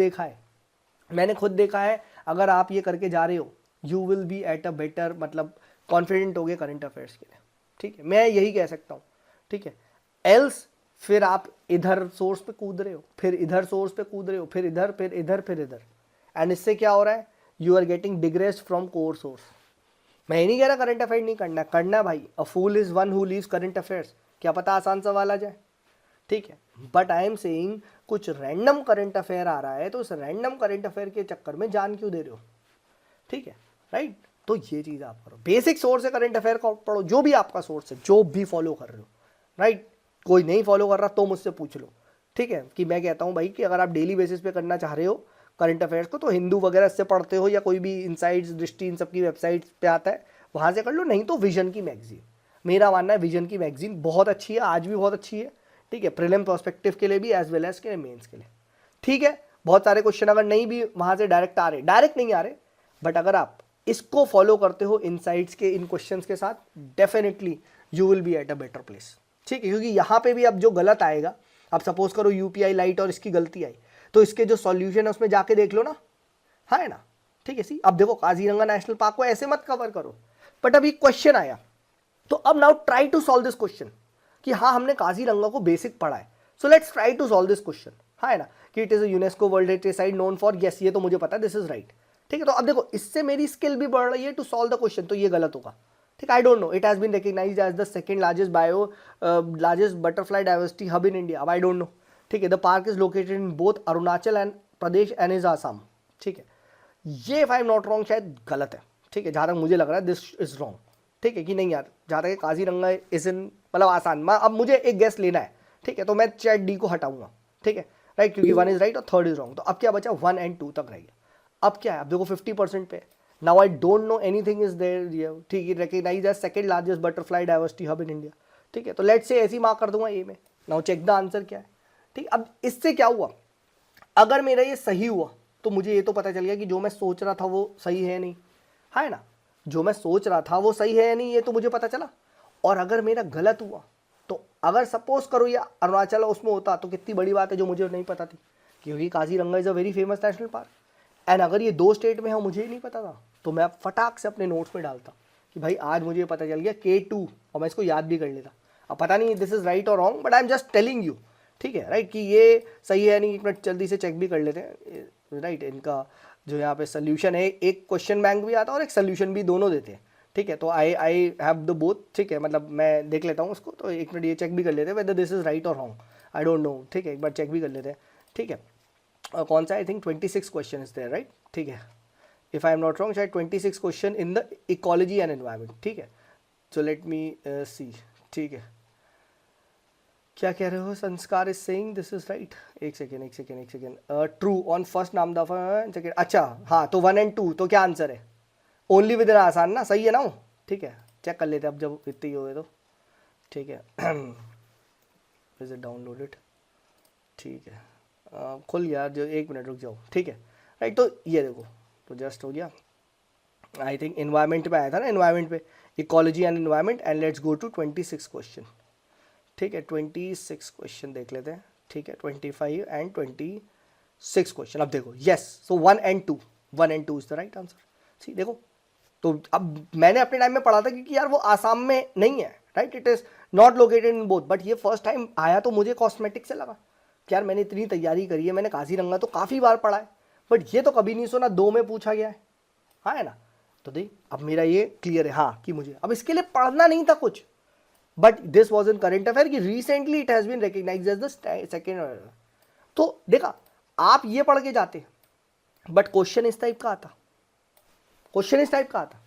देखा है अगर आप ये करके जा रहे हो, you will be at a better, मतलब कॉन्फिडेंट हो गए करंट अफेयर्स के लिए, ठीक है, मैं यही कह सकता हूँ, ठीक है। एल्स फिर आप इधर सोर्स पे कूद रहे हो, फिर इधर सोर्स पे कूद रहे हो, फिर इधर, फिर इधर, फिर इधर, एंड इससे क्या हो रहा है, you are getting digressed from core source. मैं ये नहीं कह रहा करंट अफेयर नहीं करना, करना भाई, a fool is one who leaves current affairs, क्या पता आसान सवाल आ जाए, ठीक है। बट आई एम सेइंग कुछ रैंडम करंट अफेयर आ रहा है तो उस रैंडम करंट अफेयर के चक्कर में जान क्यों दे रहे हो, ठीक है, राइट। तो ये चीज आप करो, बेसिक सोर्स है करंट अफेयर का पढ़ो, जो भी आपका सोर्स है, जो भी फॉलो कर रहे हो, राइट। कोई नहीं फॉलो कर रहा तो मुझसे पूछ लो, ठीक है। कि मैं कहता हूँ भाई कि अगर आप डेली बेसिस पे करना चाह रहे हो करंट अफेयर्स को, तो हिंदू वगैरह से पढ़ते हो या कोई भी इनसाइड्स, दृष्टि, इन सबकी वेबसाइट पे आता है, वहाँ से कर लो। नहीं तो विजन की मैगजीन, मेरा मानना है विजन की मैगजीन बहुत अच्छी है, आज भी बहुत अच्छी है, ठीक है, प्रीलिम पर्सपेक्टिव के लिए भी एज वेल एज के मेंस के लिए, ठीक है। बहुत सारे क्वेश्चन अगर नहीं भी वहाँ से डायरेक्ट आ रहे, डायरेक्ट नहीं आ रहे, बट अगर आप इसको फॉलो करते हो इनसाइट्स के इन क्वेश्चंस के साथ, definitely you will be at a better place, ठीक है। क्योंकि यहाँ पे भी अब जो गलत आएगा, अब सपोज करो यूपीआई लाइट और इसकी गलती आई, तो इसके जो सॉल्यूशन है उसमें जाके देख लो ना, हाँ है ना, ठीक है। सी अब देखो काजीरंगा नेशनल पार्क को ऐसे मत कवर करो, बट अभी क्वेश्चन आया, तो अब now try to solve this question कि हाँ हमने काजीरंगा को बेसिक पढ़ा है, so let's try to solve this question, हाँ है ना, कि it is a UNESCO world heritage site known for, yes ये तो मुझे पता है, दिस इज राइट, ठीक है। तो अब देखो इससे मेरी स्किल भी बढ़ रही है टू सॉल्व द क्वेश्चन, तो ये गलत होगा, ठीक। I don't know, it has been recognised as the second largest butterfly diversity hub in India, I don't know, ठीक है। The park is located in both Arunachal and Pradesh and is Assam, ठीक है। ये if I am not wrong शायद गलत है, ठीक है, जहाँ तक मुझे लग रहा है दिस इज रॉन्ग, ठीक है कि नहीं यार, जहाँ तक काजीरंगा इज इन, मतलब आसान, अब मुझे एक गेस लेना है, ठीक है, तो मैं चैट डी को हटाऊंगा, ठीक है, राइट, क्योंकि 1 इज राइट और 3rd इज रॉन्ग, तो अब क्या बचा, 1 and 2 तक रह गया। अब क्या है, अब देखो 50% पे, now I don't know anything is there, ठीक है, recognized as second largest butterfly diversity hub in India, ठीक है। तो लेट्स से ऐसी मार्क कर दूंगा ए में, नाउ चेक द आंसर क्या है, ठीक। अब इससे क्या हुआ, अगर मेरा ये सही हुआ तो मुझे ये तो पता चल गया कि जो मैं सोच रहा था वो सही है नहीं, है ना, जो मैं सोच रहा था वो सही है या नहीं ये तो मुझे पता चला। और अगर मेरा गलत हुआ, तो अगर सपोज करो ये अरुणाचल उसमें होता तो कितनी बड़ी बात है जो मुझे नहीं पता थी, क्योंकि Kaziranga is a very famous national park, and अगर ये 2 स्टेट में है मुझे ही नहीं पता था, तो मैं फटाक से अपने नोट्स में डालता कि भाई आज मुझे पता चल गया K2, और मैं इसको याद भी कर लेता। अब पता नहीं दिस इज़ राइट और wrong, but I am just telling you, ठीक है, राइट, कि ये सही है नहीं, एक मिनट जल्दी से चेक भी कर लेते हैं, राइट। इनका जो यहाँ पे सोल्यूशन है, एक क्वेश्चन बैंक भी आता है और एक सोल्यूशन भी, दोनों देते हैं, ठीक है। तो आई हैव द बोथ, ठीक है, मतलब मैं देख लेता हूँ उसको, तो एक मिनट ये चेक भी कर लेते हैं वेदर दिस इज राइट और रॉन्ग, आई डोंट नो, ठीक है, एक बार चेक भी कर लेते हैं, ठीक है। कौन सा, I think 26 question is there, right, ठीक है, if I am not wrong शायद 26 question in the ecology and environment, ठीक है। सो लेट मी सी, ठीक है, क्या कह रहे हो, संस्कार is saying this is right, एक सेकेंड, ट्रू ऑन फर्स्ट नाम दफा सेकेंड, अच्छा हाँ, तो 1 and 2, तो क्या आंसर है, ओनली विद इन आसान ना, सही है ना वो, ठीक है, चेक कर लेते हैं अब जब इतने ही हो गए तो, ठीक है। इज इट डाउनलोडेड, ठीक है, खुल गया, जो 1 मिनट रुक जाओ, ठीक है, राइट। तो ये देखो, तो जस्ट हो गया, आई थिंक इन्वायरमेंट पे आया था ना, इन्वायरमेंट पे, ecology and environment, and let's go to 26 question, ठीक है, 26 क्वेश्चन देख लेते हैं, ठीक है, 25 and 26 क्वेश्चन। अब देखो, yes, so 1 and 2 is the right answer, see देखो। तो अब मैंने अपने टाइम में पढ़ा था क्योंकि यार वो आसाम में नहीं है, right, it is not located in both, but ये फर्स्ट टाइम आया तो मुझे कॉस्मेटिक से लगा कि यार मैंने इतनी तैयारी करी है, मैंने काजीरंगा तो काफ़ी बार पढ़ा है, बट ये तो कभी नहीं सुना 2 में पूछा गया है, हाँ है ना। तो देख अब मेरा ये क्लियर है, हाँ, कि मुझे अब इसके लिए पढ़ना नहीं था कुछ, but this was in current affair कि recently it has been recognised as the second. तो देखा, आप ये पढ़ के जाते, बट क्वेश्चन इस टाइप का आता,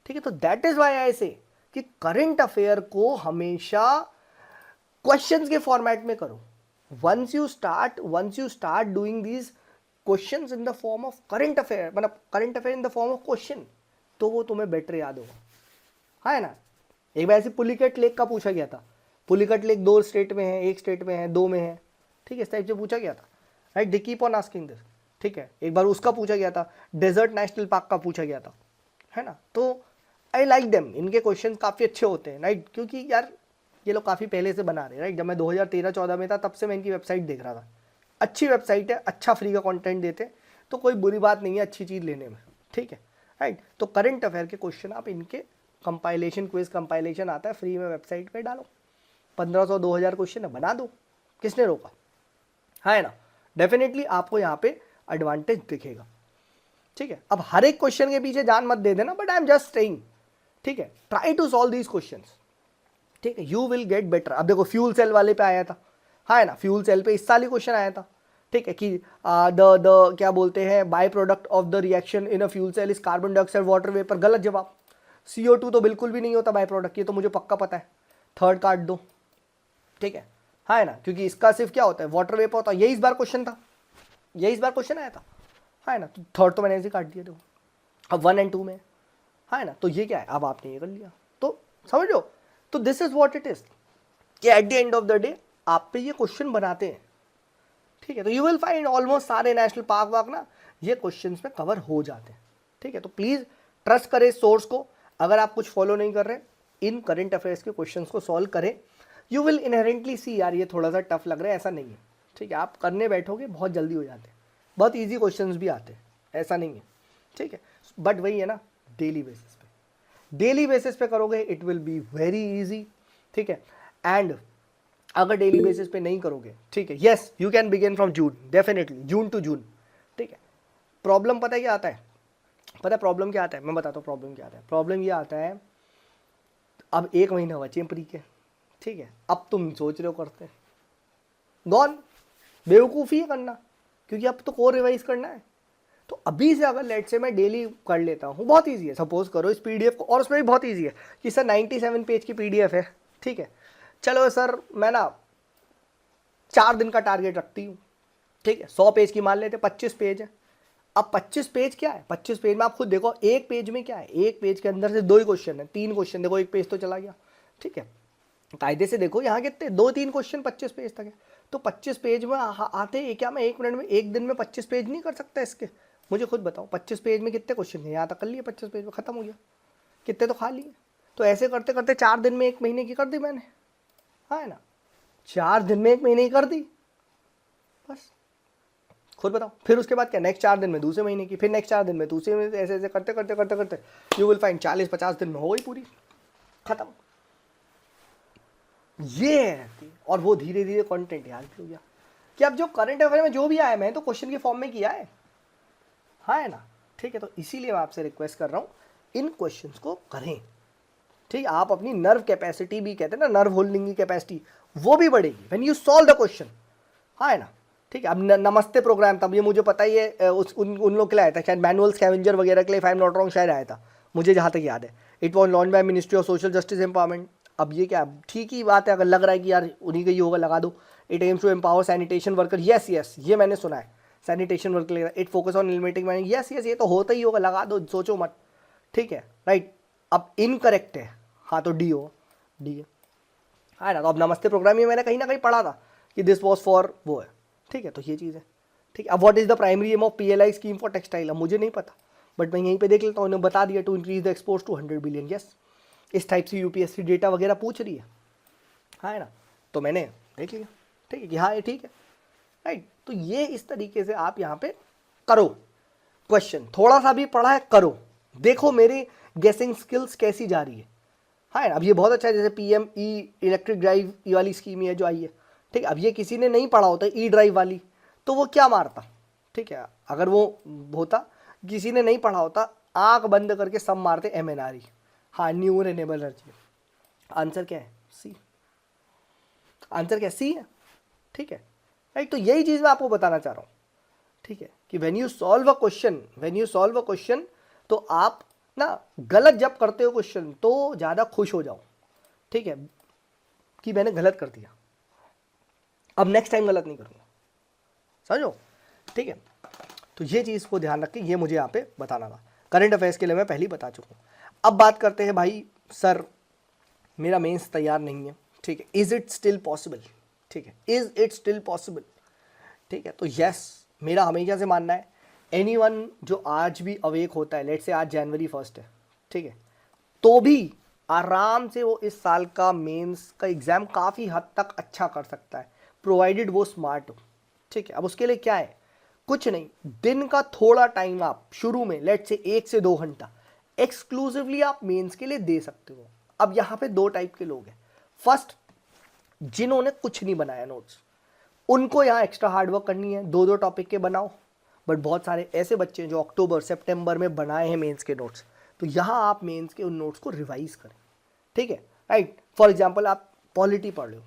ठीक है। तो दैट इज वाई आई से कि करंट अफेयर को हमेशा क्वेश्चंस के फॉर्मेट में करो। Once you start doing these questions in the form of current affair, मतलब current affair in the form of question, तो वो तुम्हें बेटर याद होगा, हाँ है ना। एक बार ऐसे पुलिकट लेक का पूछा गया था, पुलिकट लेक 2 स्टेट में है, 1 स्टेट में है, 2 में है, ठीक है, इस टाइप से पूछा गया था, right, they keep on asking this, ठीक है। एक बार उसका पूछा गया था, डेजर्ट नेशनल पार्क का पूछा गया था, है ना। तो आई लाइक देम, इनके क्वेश्चन काफ़ी अच्छे होते हैं, राइट, क्योंकि यार ये लोग काफ़ी पहले से बना रहे हैं, राइट। जब मैं 2013-14 में था तब से मैं इनकी वेबसाइट देख रहा था, अच्छी वेबसाइट है, अच्छा फ्री का कंटेंट देते हैं, तो कोई बुरी बात नहीं है अच्छी चीज़ लेने में, ठीक है, राइट। तो करंट अफेयर के क्वेश्चन आप इनके कंपाइलेशन क्विज कंपाइलेशन आता है फ्री में, वेबसाइट पे डालो, 1500 2000 क्वेश्चन है, बना दो, किसने रोका, है ना। डेफिनेटली आपको यहाँ पे एडवांटेज दिखेगा, ठीक है। अब हर एक क्वेश्चन के पीछे जान मत दे देना, but I am just saying, ठीक है, try to solve these questions, ठीक है, यू विल गेट बेटर। अब देखो फ्यूल सेल वाले पे आया था, है ना, फ्यूल सेल पे इस साल ही क्वेश्चन आया था, ठीक है, कि द क्या बोलते हैं, by product of the reaction in a fuel cell is carbon dioxide water vapour, गलत जवाब। CO2 तो बिल्कुल भी नहीं होता बाय प्रोडक्ट, ये तो मुझे पक्का पता है, थर्ड काट दो, ठीक है ना, क्योंकि इसका सिर्फ क्या होता है, वाटर वेपर होता है, यही इस बार क्वेश्चन था, यही इस बार क्वेश्चन आया था, है ना, तो थर्ड तो मैंने ऐसे काट दिया, देखो अब 1 और 2 में, है ना, तो ये क्या है, अब आपने ये कर लिया, तो समझ लो, तो this is what it is, कि at the end of the day आप पे ये क्वेश्चन बनाते हैं, ठीक है, तो यू विल फाइंड ऑलमोस्ट सारे नेशनल पार्क वाक ना ये क्वेश्चंस में कवर हो जाते हैं, ठीक है। तो प्लीज ट्रस्ट करें सोर्स को, अगर आप कुछ फॉलो नहीं कर रहे इन करंट अफेयर्स के क्वेश्चंस को सॉल्व करें, यू विल इनहेरेंटली सी यार ये थोड़ा सा टफ लग रहा है, ऐसा नहीं है, ठीक है, आप करने बैठोगे बहुत जल्दी हो जाते हैं, बहुत ईजी क्वेश्चंस भी आते हैं, ऐसा नहीं है, ठीक है, बट वही है ना, डेली बेसिस पे करोगे it will be very easy, ठीक है। एंड अगर डेली बेसिस पे नहीं करोगे, ठीक है, yes you can begin from June, definitely June to June, ठीक है। प्रॉब्लम पता है क्या आता है, पता है प्रॉब्लम क्या आता है, मैं बताता हूँ प्रॉब्लम क्या आता है। प्रॉब्लम ये आता है, अब 1 महीना बचे प्री के, ठीक है, अब तुम सोच रहे हो करते हैं, गॉन, बेवकूफ़ी है करना, क्योंकि अब तो कोर रिवाइज करना है। तो अभी से अगर लेट से मैं डेली कर लेता हूँ, बहुत ईजी है, सपोज करो इस PDF को, और उसमें भी बहुत ईजी है कि सर 97 पेज की PDF है, ठीक है, चलो सर मैं ना 4 दिन का टारगेट रखती हूँ, ठीक है, 100 पेज की मान लेते, 25 पेज है। अब 25 पेज क्या है, 25 पेज में आप खुद देखो, एक पेज में क्या है, एक पेज के अंदर से 2 ही क्वेश्चन है, 3 क्वेश्चन, देखो एक पेज तो चला गया, ठीक है, कायदे से देखो यहाँ कितने 2-3 क्वेश्चन 25 पेज तक है, तो 25 पेज में आते हैं क्या, मैं 1 मिनट में 1 दिन में 25 पेज नहीं कर सकता इसके, मुझे खुद बताओ 25 पेज में कितने क्वेश्चन है, यहाँ तक कर लिए 25 पेज में खत्म हो गया, कितने तो खा लिए। तो ऐसे करते करते 4 दिन में 1 महीने की कर दी मैंने, हाँ है ना, 4 दिन में 1 महीने की कर दी, बस खुद बताओ। फिर उसके बाद क्या, नेक्स्ट 4 दिन में दूसरे महीने की, फिर नेक्स्ट 4 दिन में दूसरे महीने, ऐसे ऐसे करते करते करते करते यू विल फाइंड 40-50 दिन में हो गई पूरी, खत्म। ये है, और वो धीरे धीरे कंटेंट याद भी हो गया कि अब जो करंट अफेयर में जो भी आया मैं तो क्वेश्चन के फॉर्म में किया है, हाँ है ना, ठीक है। तो इसीलिए मैं आपसे रिक्वेस्ट कर रहा हूँ इन क्वेश्चंस को करें, ठीक है। आप अपनी नर्व कैपेसिटी भी कहते हैं ना, नर्व होल्डिंग की कैपेसिटी, वो भी बढ़ेगी when you solve the question, हाँ है ना, ठीक है। अब नमस्ते प्रोग्राम, तब ये मुझे पता ही है, उन लोग के लिए आया था शायद, मैनुअल स्कैवेंजर वगैरह के लिए, if I am not wrong शायद आया था, मुझे जहाँ तक याद है। It was launch by ministry of social justice empowerment. अब ये क्या, ठीक ही बात है, अगर लग रहा है कि यार उन्हीं का ही होगा, लगा दो। It aims to empower sanitation worker, yes yes ये मैंने सुना है, sanitation worker. It focus on eliminating mining, yes yes ये तो होता ही होगा, लगा दो, सोचो मत, ठीक है, राइट। अब इनकरेक्ट है, हाँ तो डी हो, डी है, हाँ ना। तो अब नमस्ते प्रोग्राम ये मैंने कहीं ना कहीं पढ़ा था कि दिस वॉज फॉर वो है, ठीक है, तो ये चीज़ है, ठीक है। अब what is the primary aim of PLI scheme for textile, अब मुझे नहीं पता, बट मैं यहीं पे देख लेता हूँ, उन्होंने बता दिया, to increase the exports to 100 billion, yes. इस टाइप से UPSC डेटा वगैरह पूछ रही है, हाँ है ना, तो मैंने देख लिया, ठीक है कि हाँ ये ठीक है, राइट। तो ये इस तरीके से आप यहाँ पे करो क्वेश्चन, थोड़ा सा भी पढ़ा है करो, देखो मेरी गेसिंग स्किल्स कैसी जा रही है, हाँ है ना। अब ये बहुत अच्छा है, जैसे PME इलेक्ट्रिक ड्राइव ये वाली स्कीम है जो आई है, ठीक है। अब ये किसी ने नहीं पढ़ा होता ई ड्राइव वाली, तो वो क्या मारता, ठीक है, अगर वो होता, किसी ने नहीं पढ़ा होता, आंख बंद करके सब मारते MNRE, हाँ न्यू रिन्यूएबल एनर्जी। आंसर क्या है, सी, आंसर क्या सी है, ठीक है, राइट। तो यही चीज़ मैं आपको बताना चाह रहा हूँ, ठीक है, कि when you solve a question, तो आप ना गलत जब करते हो क्वेश्चन तो ज़्यादा खुश हो जाओ, ठीक है, कि मैंने गलत कर दिया, अब नेक्स्ट टाइम गलत नहीं करूँगा, समझो, ठीक है। तो ये चीज़ को ध्यान रख के ये मुझे यहाँ पे बताना था। करंट अफेयर्स के लिए मैं पहले ही बता चुका हूँ। अब बात करते हैं भाई, सर मेरा मेंस तैयार नहीं है, ठीक है, इज़ इट स्टिल पॉसिबल, ठीक है, इज़ इट स्टिल पॉसिबल, ठीक है। तो यस, मेरा हमेशा से मानना है, एनीवन जो आज भी अवेक होता है, लेट्स से आज जनवरी 1 है, ठीक है, तो भी आराम से वो इस साल का मेंस का एग्ज़ाम काफ़ी हद तक अच्छा कर सकता है, प्रोवाइडेड वो स्मार्ट हो, ठीक है। अब उसके लिए क्या है, कुछ नहीं, दिन का थोड़ा टाइम आप शुरू में लेट से 1 से 2 घंटा एक्सक्लूसिवली आप मेंस के लिए दे सकते हो। अब यहाँ पे दो टाइप के लोग हैं। फर्स्ट, जिन्होंने कुछ नहीं बनाया नोट्स, उनको यहाँ एक्स्ट्रा हार्डवर्क करनी है, दो दो टॉपिक के बनाओ। बट बहुत सारे ऐसे बच्चे हैं जो अक्टूबर सितंबर में बनाए हैं मेंस के नोट्स, तो यहाँ आप मेंस के उन नोट्स को रिवाइज करें, ठीक है, राइट। फॉर एग्जाम्पल आप पॉलिटी पढ़ लो,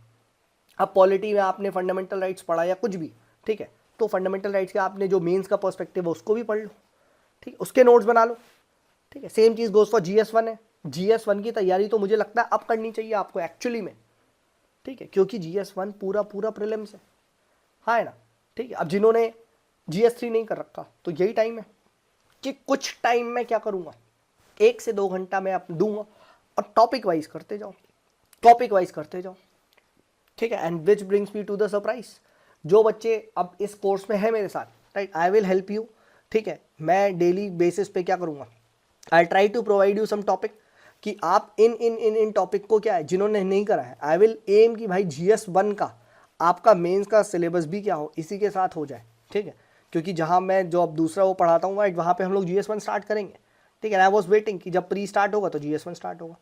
अब पॉलिटी में आपने फंडामेंटल राइट्स पढ़ा या कुछ भी, ठीक है, तो फंडामेंटल राइट्स के आपने जो मेंस का पर्सपेक्टिव है उसको भी पढ़ लो, ठीक है, उसके नोट्स बना लो, ठीक है। Same cheese goes for GS1 है। GS1 की तैयारी तो मुझे लगता है अब करनी चाहिए आपको एक्चुअली में, ठीक है, क्योंकि GS1 पूरा पूरा प्रीलिम्स है ना, ठीक है। अब जिन्होंने GS3 नहीं कर रखा तो यही टाइम है कि कुछ टाइम में क्या करूँगा, 1 से 2 घंटा मैं आप दूंगा और टॉपिक वाइज करते जाओ, टॉपिक वाइज करते जाओ, ठीक है। And which brings me to the surprise, जो बच्चे अब इस कोर्स में है मेरे साथ, right, I will help you, ठीक है। मैं डेली बेसिस पे क्या करूँगा, I try to provide you some topic कि आप इन टॉपिक को क्या है जिन्होंने नहीं करा है, आई विल एम कि भाई GS1 का आपका मेंस का सिलेबस भी क्या हो, इसी के साथ हो जाए, ठीक है। क्योंकि जहाँ मैं जो अब दूसरा वो पढ़ाता हूँ राइट, वहाँ पे हम लोग GS1 स्टार्ट करेंगे, ठीक है। आई वॉज वेटिंग कि जब प्री स्टार्ट होगा तो GS1 स्टार्ट होगा,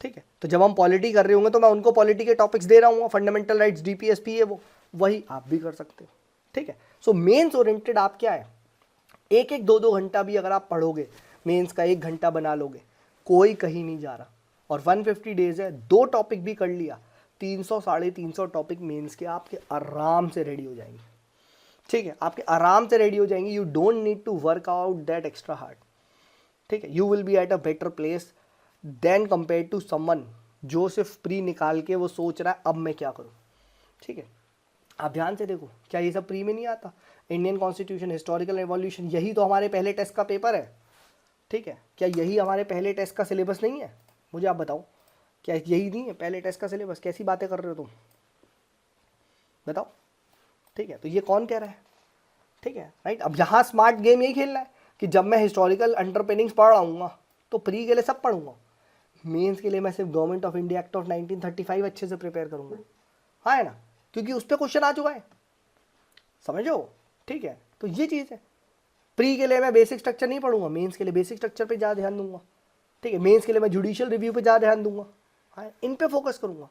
ठीक है। तो जब हम पॉलिटी कर रहे होंगे तो मैं उनको पॉलिटी के टॉपिक्स दे रहा हूँ, फंडामेंटल राइट्स DPSP है वो, वही आप भी कर सकते हो, ठीक है। सो मेंस ओरिएंटेड आप क्या है, एक एक दो दो घंटा भी अगर आप पढ़ोगे, मेंस का 1 घंटा बना लोगे, कोई कहीं नहीं जा रहा। और 150 डेज है, 2 टॉपिक भी कर लिया, 300 350 टॉपिक मेंस के आपके आराम से रेडी हो जाएंगे, ठीक है, आपके आराम से रेडी हो जाएंगे। You don't need to work out that extra hard, ठीक है। You will be at a better place then compare to someone जो सिर्फ प्री निकाल के वो सोच रहा है अब मैं क्या करूं, ठीक है। आप ध्यान से देखो, क्या ये सब प्री में नहीं आता, इंडियन कॉन्स्टिट्यूशन, हिस्टोरिकल एवोल्यूशन, यही तो हमारे पहले टेस्ट का पेपर है, ठीक है। क्या यही हमारे पहले टेस्ट का सिलेबस नहीं है, मुझे आप बताओ, क्या यही नहीं है पहले टेस्ट का सिलेबस? कैसी बातें कर रहे हो तुम, बताओ, ठीक है। तो ये कौन कह रहा है, ठीक है, राइट। अब यहाँ स्मार्ट गेम यही खेलना है कि जब मैं हिस्टोरिकल अंडरपिनिंग्स पढ़ रहा हूँ तो प्री के लिए सब पढ़ूंगा, मेंस के लिए मैं सिर्फ government of India act of 1935 अच्छे से प्रिपेयर करूंगा, हाँ है ना, क्योंकि उस पर क्वेश्चन आ चुका है, समझो, ठीक है। तो ये चीज़ है, प्री के लिए मैं बेसिक स्ट्रक्चर नहीं पढ़ूंगा, मेंस के लिए बेसिक स्ट्रक्चर पे ज़्यादा ध्यान दूंगा, ठीक है। मेंस के लिए मैं जुडिशियल रिव्यू पे ज़्यादा ध्यान दूंगा, हाँ, इन पे फोकस करूंगा,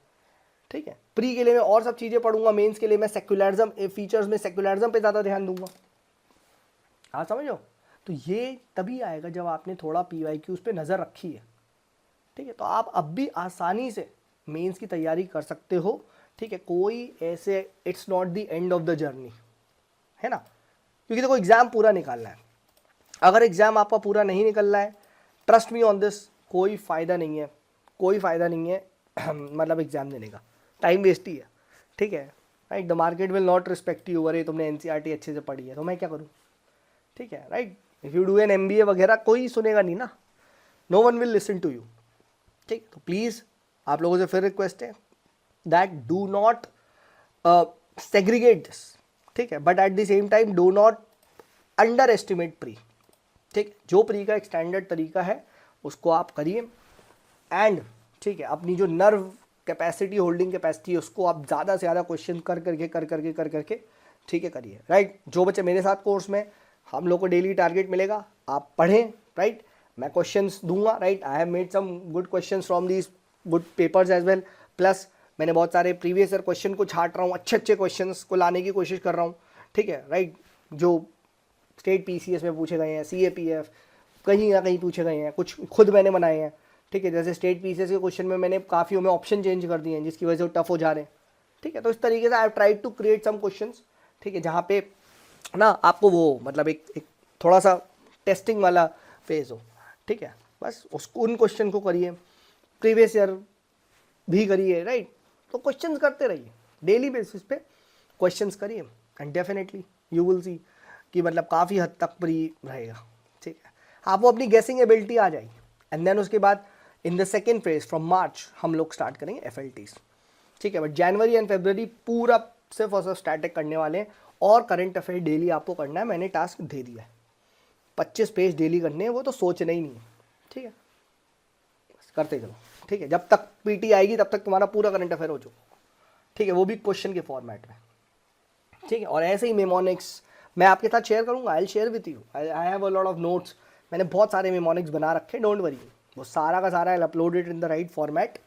ठीक है। प्री के लिए मैं और सब चीज़ें पढ़ूंगा, मेंस के लिए मैं सेक्युलरिज्म फीचर्स में सेक्युलरिज्म पे ज़्यादा ध्यान दूंगा, हाँ समझो। तो ये तभी आएगा जब आपने थोड़ा PYQs पे नज़र रखी है, ठीक है। तो आप अब भी आसानी से मेंस की तैयारी कर सकते हो, ठीक है। कोई ऐसे it's not the end of the journey, है ना, क्योंकि देखो एग्ज़ाम पूरा निकालना है। अगर एग्ज़ाम आपका पूरा नहीं निकल रहा है, ट्रस्ट मी ऑन दिस, कोई फ़ायदा नहीं है, कोई फ़ायदा नहीं है मतलब एग्ज़ाम देने का, टाइम वेस्ट ही है, ठीक है, right. The market will not respect you, अरे तुमने NCERT अच्छे से पढ़ी है तो मैं क्या करूँ, ठीक है, right. If you do an MBA वगैरह कोई सुनेगा नहीं ना, no one will listen to you, ठीक। तो प्लीज़ आप लोगों से फिर रिक्वेस्ट है that do not segregate this, ठीक है, but at the same time do not underestimate pre, ठीक। जो प्री का एक स्टैंडर्ड तरीका है उसको आप करिए, एंड ठीक है, अपनी जो नर्व कैपेसिटी, होल्डिंग कैपेसिटी है, उसको आप ज़्यादा से ज़्यादा क्वेश्चन कर करके ठीक है करिए, राइट। जो बच्चे मेरे साथ कोर्स में, हम लोग को डेली टारगेट मिलेगा, आप पढ़ें, राइट। मैं क्वेश्चंस दूंगा, right. I have made some good questions from these good papers as well, plus मैंने बहुत सारे प्रीवियस ईयर क्वेश्चन को छाट रहा हूँ, अच्छे अच्छे क्वेश्चंस को लाने की कोशिश कर रहा हूँ, ठीक है, राइट। जो स्टेट PCS में पूछे गए हैं, CAPF कहीं ना कहीं पूछे गए हैं, कुछ खुद मैंने बनाए हैं, ठीक है। जैसे स्टेट PCS के क्वेश्चन में मैंने काफ़ी में ऑप्शन चेंज कर दिए हैं जिसकी वजह से वो टफ हो जा रहे हैं, ठीक है। तो इस तरीके से I have tried to create some questions, ठीक है, जहाँ पे ना आपको वो मतलब एक थोड़ा सा टेस्टिंग वाला फेज हो, ठीक है। बस उसको उन क्वेश्चन को करिए, प्रीवियस ईयर भी करिए, राइट। तो क्वेश्चंस करते रहिए, डेली बेसिस पे क्वेश्चंस करिए, and definitely you will see कि मतलब काफ़ी हद तक प्री रहेगा, ठीक है। आपको अपनी गेसिंग एबिलिटी आ जाएगी, एंड देन उसके बाद in the second phase from March हम लोग स्टार्ट करेंगे FLTs, ठीक है। बट जनवरी एंड फरवरी पूरा सिर्फ और सिर्फ स्टैटिक करने वाले हैं, और करंट अफेयर डेली आपको करना है, मैंने टास्क दे दिया है, 25 पेज डेली करने हैं, वो तो सोचना ही नहीं है, ठीक है। बस करते चलो, ठीक है। जब तक PT आएगी तब तक तुम्हारा पूरा करंट अफेयर हो चुका, ठीक है, वो भी क्वेश्चन के फॉर्मेट में, ठीक है। और ऐसे ही मेमोनिक्स मैं आपके साथ शेयर करूंगा, I will share with you, I have a lot of notes मैंने बहुत सारे मेमोनिक्स बना रखे, डोंट वरी, वो सारा का सारा uploaded in the right format,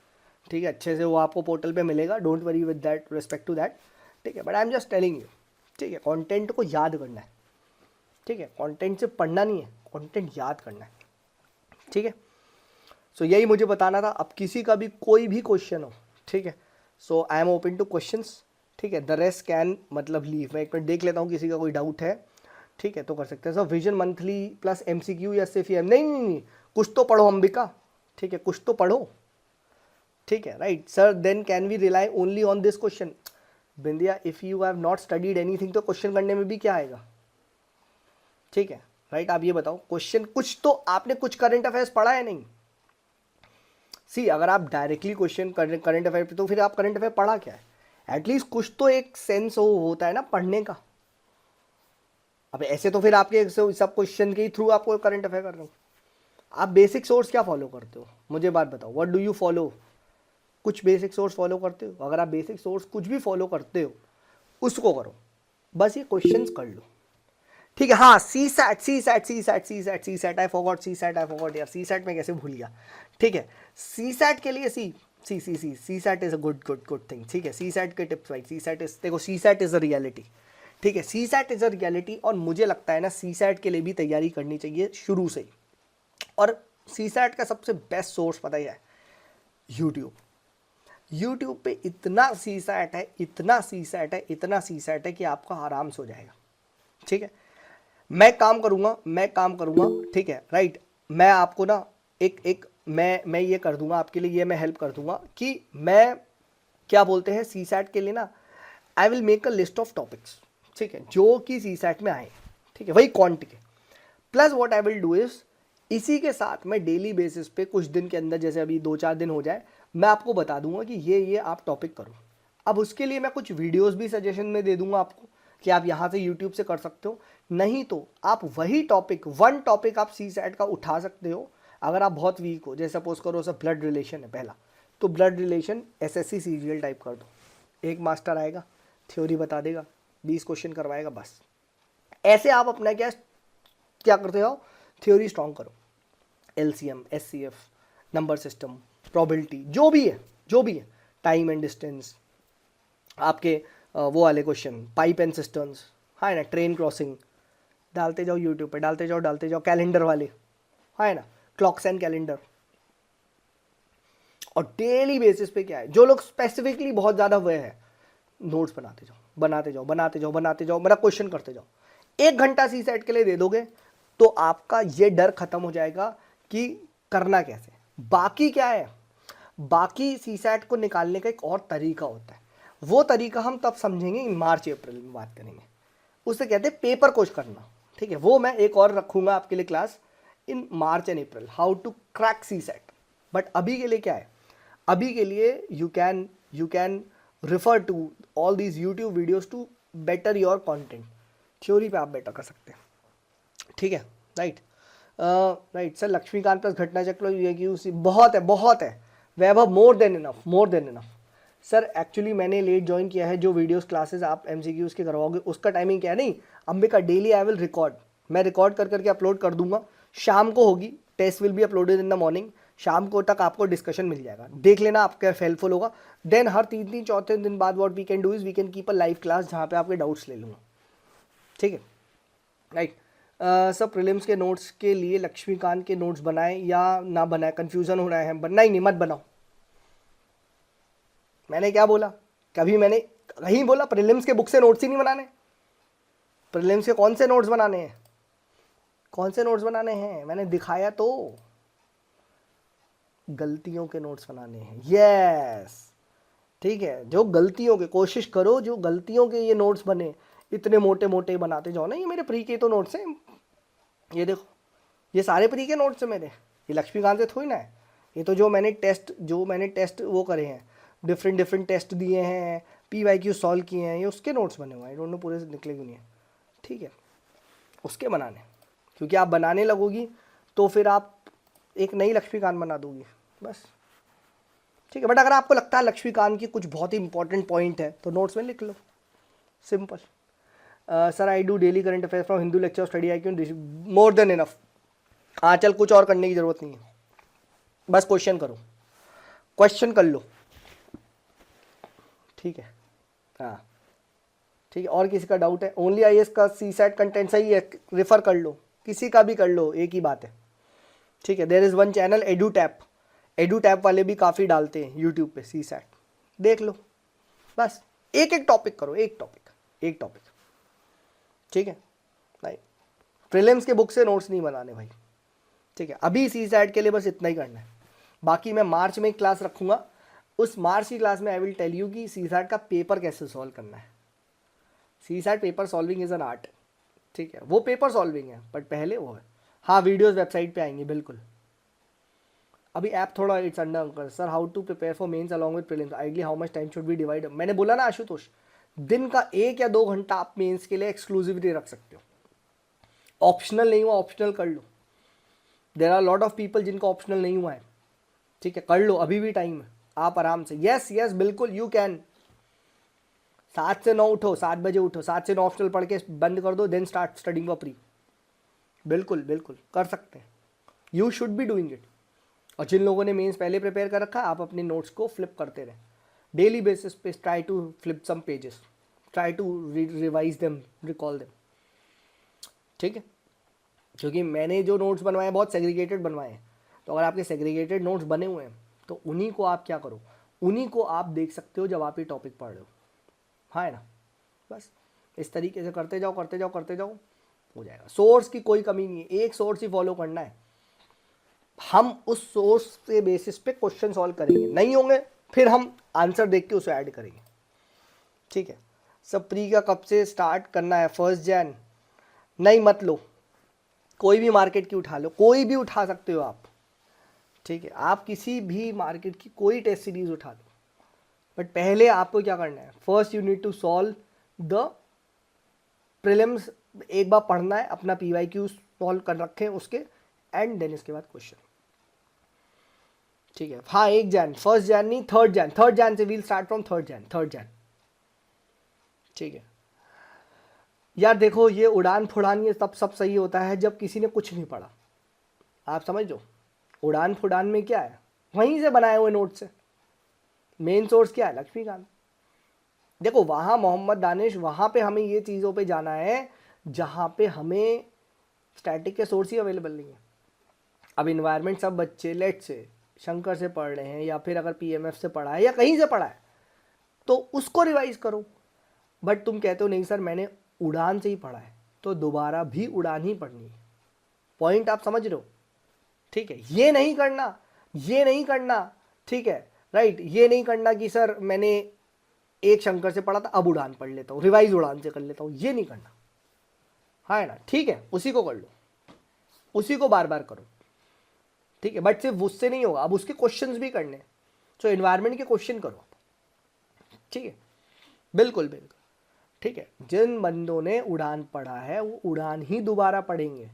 ठीक है, अच्छे से वो आपको पोर्टल पे मिलेगा, don't worry with that, respect to that, ठीक है। But I am just telling you, ठीक है, कंटेंट को याद करना है, ठीक है, कंटेंट से पढ़ना नहीं है, कंटेंट याद करना है, ठीक है। सो यही मुझे बताना था। अब किसी का भी कोई भी क्वेश्चन हो, ठीक है, so I am open to questions, ठीक है, द रेस्ट कैन मतलब लीव। मैं एक मिनट देख लेता हूँ किसी का कोई डाउट है, ठीक है, तो कर सकते हैं। Sir vision monthly plus MCQ या सिर्फ नहीं, कुछ तो पढ़ो अंबिका, ठीक है, कुछ तो पढ़ो, ठीक है, right. Sir then can we rely only on this question? Bindiya, if you have not studied anything तो क्वेश्चन करने में भी क्या आएगा, ठीक है, राइट। आप ये बताओ, क्वेश्चन कुछ तो आपने कुछ करंट अफेयर्स पढ़ा है नहीं? सी, अगर आप डायरेक्टली क्वेश्चन करंट अफेयर पे, तो फिर आप करंट अफेयर पढ़ा क्या है? एटलीस्ट कुछ तो एक सेंस होता है ना पढ़ने का। अब ऐसे तो फिर आपके सब क्वेश्चन के ही थ्रू आपको करंट अफेयर कर रहा हूँ। आप बेसिक सोर्स क्या फॉलो करते हो, मुझे बात बताओ, व्हाट डू यू फॉलो? कुछ बेसिक सोर्स फॉलो करते हो? अगर आप बेसिक सोर्स कुछ भी फॉलो करते हो उसको करो, बस ये क्वेश्चंस कर लो, ठीक है। हाँ, सी सैट आई फॉरगॉट यार, सी सैट में कैसे भूल गया, ठीक है। सी सैट के लिए CSAT is a good thing, ठीक है। सी सैट के टिप्स भाई, सी सैट इज, देखो CSAT is a reality, ठीक है, CSAT is a reality. और मुझे लगता है ना, सी सैट के लिए भी तैयारी करनी चाहिए शुरू से ही। और सी सैट का सबसे बेस्ट सोर्स पता ही है, यूट्यूब पे इतना सी सैट है, इतना सी सैट है कि आपका आराम से हो जाएगा, ठीक है। मैं काम करूंगा, ठीक है, राइट। मैं आपको ना मैं ये कर दूंगा आपके लिए, ये मैं हेल्प कर दूंगा कि मैं क्या बोलते हैं सी सैट के लिए ना, I will make a list of topics, ठीक है, जो कि सी सैट में आए, ठीक है, वही क्वांट के। Plus what I will do is, इसी के साथ मैं डेली बेसिस पे कुछ दिन के अंदर, जैसे अभी 2-4 दिन हो जाए, मैं आपको बता दूंगा कि ये आप टॉपिक करो। अब उसके लिए मैं कुछ वीडियोस भी सजेशन में दे दूंगा आपको कि आप यहाँ से यूट्यूब से कर सकते हो। नहीं तो आप वही टॉपिक, वन टॉपिक आप सी सैट का उठा सकते हो। अगर आप बहुत वीक हो, जैसे सपोज करो सब ब्लड रिलेशन है पहला, तो blood relation SSC CGL type कर दो, एक मास्टर आएगा, थ्योरी बता देगा, 20 क्वेश्चन करवाएगा, बस। ऐसे आप अपना क्या करते हो, थ्योरी स्ट्रॉन्ग करो, LCM SCF number system, probability, जो भी है, टाइम एंड डिस्टेंस, आपके वो वाले क्वेश्चन, पाइप एंड सिस्टम्स, हाँ है ना, ट्रेन क्रॉसिंग, डालते जाओ यूट्यूब पे, डालते जाओ, कैलेंडर वाले, हाँ है ना, क्लॉक्स एंड कैलेंडर। और डेली बेसिस पे क्या है, जो लोग स्पेसिफिकली बहुत ज़्यादा हुए हैं, नोट्स बनाते जाओ, मेरा क्वेश्चन करते जाओ। 1 घंटा सी सेट के लिए दे दोगे तो आपका ये डर खत्म हो जाएगा कि करना कैसे। बाकी क्या है, बाकी सी सेट को निकालने का एक और तरीका होता है, वो तरीका हम तब समझेंगे, मार्च अप्रैल में बात करेंगे, उसे कहते हैं पेपर कोश करना, ठीक है। वो मैं एक और रखूंगा आपके लिए class in March and April, how to crack CSAT. But अभी के लिए क्या है, अभी के लिए you can refer to all these YouTube videos to better your content. Theory पे आप बेटर कर सकते हैं, ठीक है, राइट। सर लक्ष्मीकांत प्लस घटना चक्र ये कि उसी बहुत है Vaibhav, more than enough. Sir actually मैंने लेट ज्वाइन किया है, जो वीडियोस क्लासेस आप MCQs के करवाओगे उसका टाइमिंग क्या है, नहीं Ambika, daily I will record, मैं रिकॉर्ड करके अपलोड कर दूंगा, शाम को होगी, test will be uploaded in the morning, शाम को तक आपको डिस्कशन मिल जाएगा, देख लेना आपका हेल्पफुल होगा। देन हर 3 चौथे दिन बाद what we can do is we can keep a live class जहाँ पे आपके डाउट्स ले लूँगा, ठीक है, राइट। सब प्रीलिम्स के नोट्स के लिए लक्ष्मीकांत के नोट्स बनाएं या ना बनाएं, कंफ्यूजन हो रहा है, नहीं मत बनाओ। मैंने क्या बोला, कभी मैंने कहीं बोला प्रीलिम्स के बुक से नोट्स ही नहीं बनाने? प्रीलिम्स के कौन से नोट्स बनाने हैं, मैंने दिखाया तो, गलतियों के नोट्स बनाने हैं, यस, ठीक है, जो गलतियों के, कोशिश करो जो गलतियों के ये नोट्स बने, इतने मोटे बनाते जाओ ना। ये मेरे प्री के तो नोट्स हैं, ये देखो, ये सारे प्री के नोट्स हैं मेरे, ये लक्ष्मीकांत से थोड़ी ना है, ये तो जो मैंने टेस्ट वो करे हैं, डिफरेंट टेस्ट दिए हैं, PYQ सॉल्व किए हैं, ये उसके नोट्स बने हुए हैं, आई डोंट नो पूरे से निकले क्यों नहीं है, ठीक है, उसके बनाने, क्योंकि आप बनाने लगोगी तो फिर आप एक नई लक्ष्मीकांत बना दोगी, बस, ठीक है। बट अगर आपको लगता है लक्ष्मीकांत की कुछ बहुत ही इंपॉर्टेंट पॉइंट है तो नोट्स में लिख लो, simple. Sir I do daily current affair from Hindu lecture study I can, more than enough, हाँ चल, कुछ और करने की जरूरत नहीं है, बस क्वेश्चन करो, क्वेश्चन कर लो, ठीक है। हाँ ठीक है, और किसी का डाउट है? ओनली आईएएस का सी सेट कंटेंट सही है, रेफर कर लो, किसी का भी कर लो, एक ही बात है, ठीक है। There is one channel Edutap, Edutap वाले भी काफ़ी डालते हैं यूट्यूब पे सी सेट, देख लो, बस एक एक टॉपिक करो, एक टॉपिक, एक टॉपिक, ठीक है। नहीं, प्रीलिम्स के बुक से नोट्स नहीं बनाने भाई, ठीक है। अभी सी सेट के लिए बस इतना ही करना है, बाकी मैं मार्च में एक क्लास रखूंगा, उस मार्च की क्लास में आई विल टेल यू कि सी सेट का पेपर कैसे सॉल्व करना है। CSAT paper solving is an art, ठीक है, वो पेपर सॉल्विंग है, बट पहले वो है। हाँ वीडियोस वेबसाइट पे आएंगे बिल्कुल। अभी ऐप थोड़ा it's under anchor sir, how to prepare for mains along with prelims, ideally how much time should be divide. मैंने बोला ना आशुतोष, दिन का 1 या 2 घंटा आप मेंस के लिए एक्सक्लूसिवली रख सकते हो, ऑप्शनल नहीं हुआ ऑप्शनल कर लो, there are lot of people जिनका ऑप्शनल नहीं हुआ है, ठीक है, कर लो, अभी भी टाइम है, आप आराम से, यस यस बिल्कुल यू कैन। 7 से 9 उठो, 7 बजे उठो, 7 से 9 ऑप्शनल पढ़ के बंद कर दो, then start studying for pre, बिल्कुल बिल्कुल कर सकते हैं, you should be doing it. और जिन लोगों ने मेंस पहले प्रिपेयर कर रखा है, आप अपने नोट्स को फ्लिप करते रहें डेली बेसिस पे, try to flip some pages, try to revise them, recall them, ठीक है। क्योंकि मैंने जो नोट्स बनवाए बहुत सेग्रीगेटेड बनवाए हैं, तो अगर आपके सेग्रीगेटेड नोट्स बने हुए हैं तो उन्हीं को आप क्या करो, उन्हीं को आप देख सकते हो जब आप ये टॉपिक पढ़ रहे हो, हाँ है ना। बस इस तरीके से करते जाओ करते जाओ करते जाओ, हो जाएगा। सोर्स की कोई कमी नहीं है, एक सोर्स ही फॉलो करना है, हम उस सोर्स के बेसिस पे क्वेश्चन सॉल्व करेंगे, नहीं होंगे फिर हम आंसर देख के उसे ऐड करेंगे, ठीक है। सब प्री का कब से स्टार्ट करना है? 1 जैन? नहीं मत लो, कोई भी मार्केट की उठा लो, कोई भी उठा सकते हो आप, ठीक है, आप किसी भी मार्केट की कोई टेस्ट सीरीज उठा लो, बट पहले आपको क्या करना है, first you need to solve the prelims, एक बार पढ़ना है, अपना PYQ सॉल्व कर रखे हैं उसके, एंड देन इसके बाद क्वेश्चन, ठीक है। हाँ 1 जैन, 1 जैन नहीं 3 जैन, 3 जैन से we'll start from 3 June, 3 June, ठीक है। यार देखो ये उड़ान फुड़ान ये सब सही होता है जब किसी ने कुछ नहीं पढ़ा, आप समझ लो, उड़ान फुड़ान में क्या है, वहीं से बनाए हुए नोट से, मेन सोर्स क्या है, लक्ष्मीकांत। देखो वहाँ मोहम्मद दानिश, वहाँ पे हमें ये चीज़ों पे जाना है जहाँ पे हमें स्टैटिक के सोर्स ही अवेलेबल नहीं है। अब इन्वायरमेंट सब बच्चे लेट से शंकर से पढ़ रहे हैं, या फिर अगर PMF से पढ़ा है या कहीं से पढ़ा है तो उसको रिवाइज करो, बट तुम कहते हो नहीं सर मैंने उड़ान से ही पढ़ा है, तो दोबारा भी उड़ान ही पढ़नी है, पॉइंट आप समझ रहे हो, ठीक है। ये नहीं करना, ये नहीं करना, ठीक है, राइट, ये नहीं करना कि सर मैंने एक शंकर से पढ़ा था अब उड़ान पढ़ लेता हूँ, रिवाइज उड़ान से कर लेता हूँ, ये नहीं करना, हाँ है ना, ठीक है, उसी को कर लो, उसी को बार बार करो, ठीक है, बट सिर्फ उससे नहीं होगा, अब उसके क्वेश्चंस भी करने, तो एनवायरनमेंट के क्वेश्चन करो, ठीक है, बिल्कुल बिल्कुल, ठीक है। जिन बंदों ने उड़ान पढ़ा है वो उड़ान ही दोबारा पढ़ेंगे,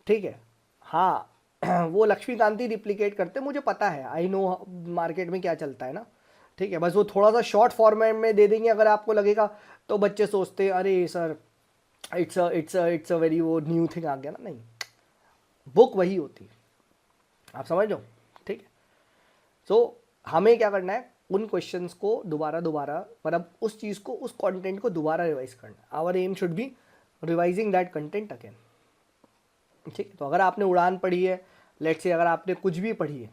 ठीक है। हाँ वो लक्ष्मीकांत ही रिप्लिकेट करते, मुझे पता है, आई नो मार्केट में क्या चलता है ना, ठीक है, बस वो थोड़ा सा शॉर्ट फॉर्मेट में दे देंगे अगर आपको लगेगा, तो बच्चे सोचते हैं अरे सर इट्स अ वेरी वो न्यू थिंग आ गया ना, नहीं, बुक वही होती है, आप समझ लो, ठीक है। सो हमें क्या करना है, उन क्वेश्चंस को दोबारा दोबारा, मतलब उस चीज़ को, उस कंटेंट को दोबारा रिवाइज करना, our aim should be revising that content again, ठीक है। तो अगर आपने उड़ान पढ़ी है, लेट्स से अगर आपने कुछ भी पढ़ी है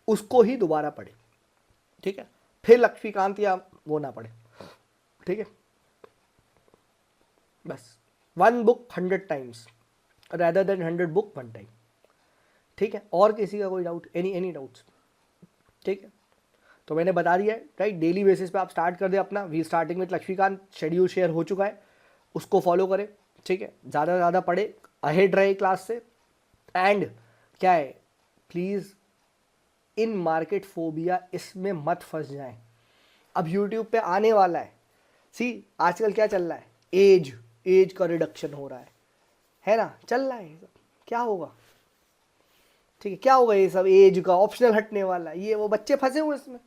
उसको ही दोबारा पढ़े, ठीक है, फिर लक्ष्मीकांत या वो ना पढ़े, ठीक है, बस 1 book 100 times rather than 100 book 1 time, ठीक है। और किसी का कोई डाउट, एनी डाउट्स, ठीक है। तो मैंने बता दिया है, राइट, डेली बेसिस पे आप स्टार्ट कर दे अपना, we starting with Laxmikanth, schedule share हो चुका है, उसको फॉलो करें, ठीक है, ज़्यादा से ज़्यादा पढ़े, अहेड रहे क्लास से, एंड क्या है, प्लीज़ इन मार्केट फोबिया इसमें मत फंस जाएं, अब यूट्यूब पे आने वाला है, सी आजकल क्या चल रहा है, एज का रिडक्शन हो रहा है ना, चल रहा है ये सब, क्या होगा, ठीक है, क्या होगा ये सब, एज का ऑप्शनल हटने वाला है, ये वो बच्चे फंसे हुए इसमें,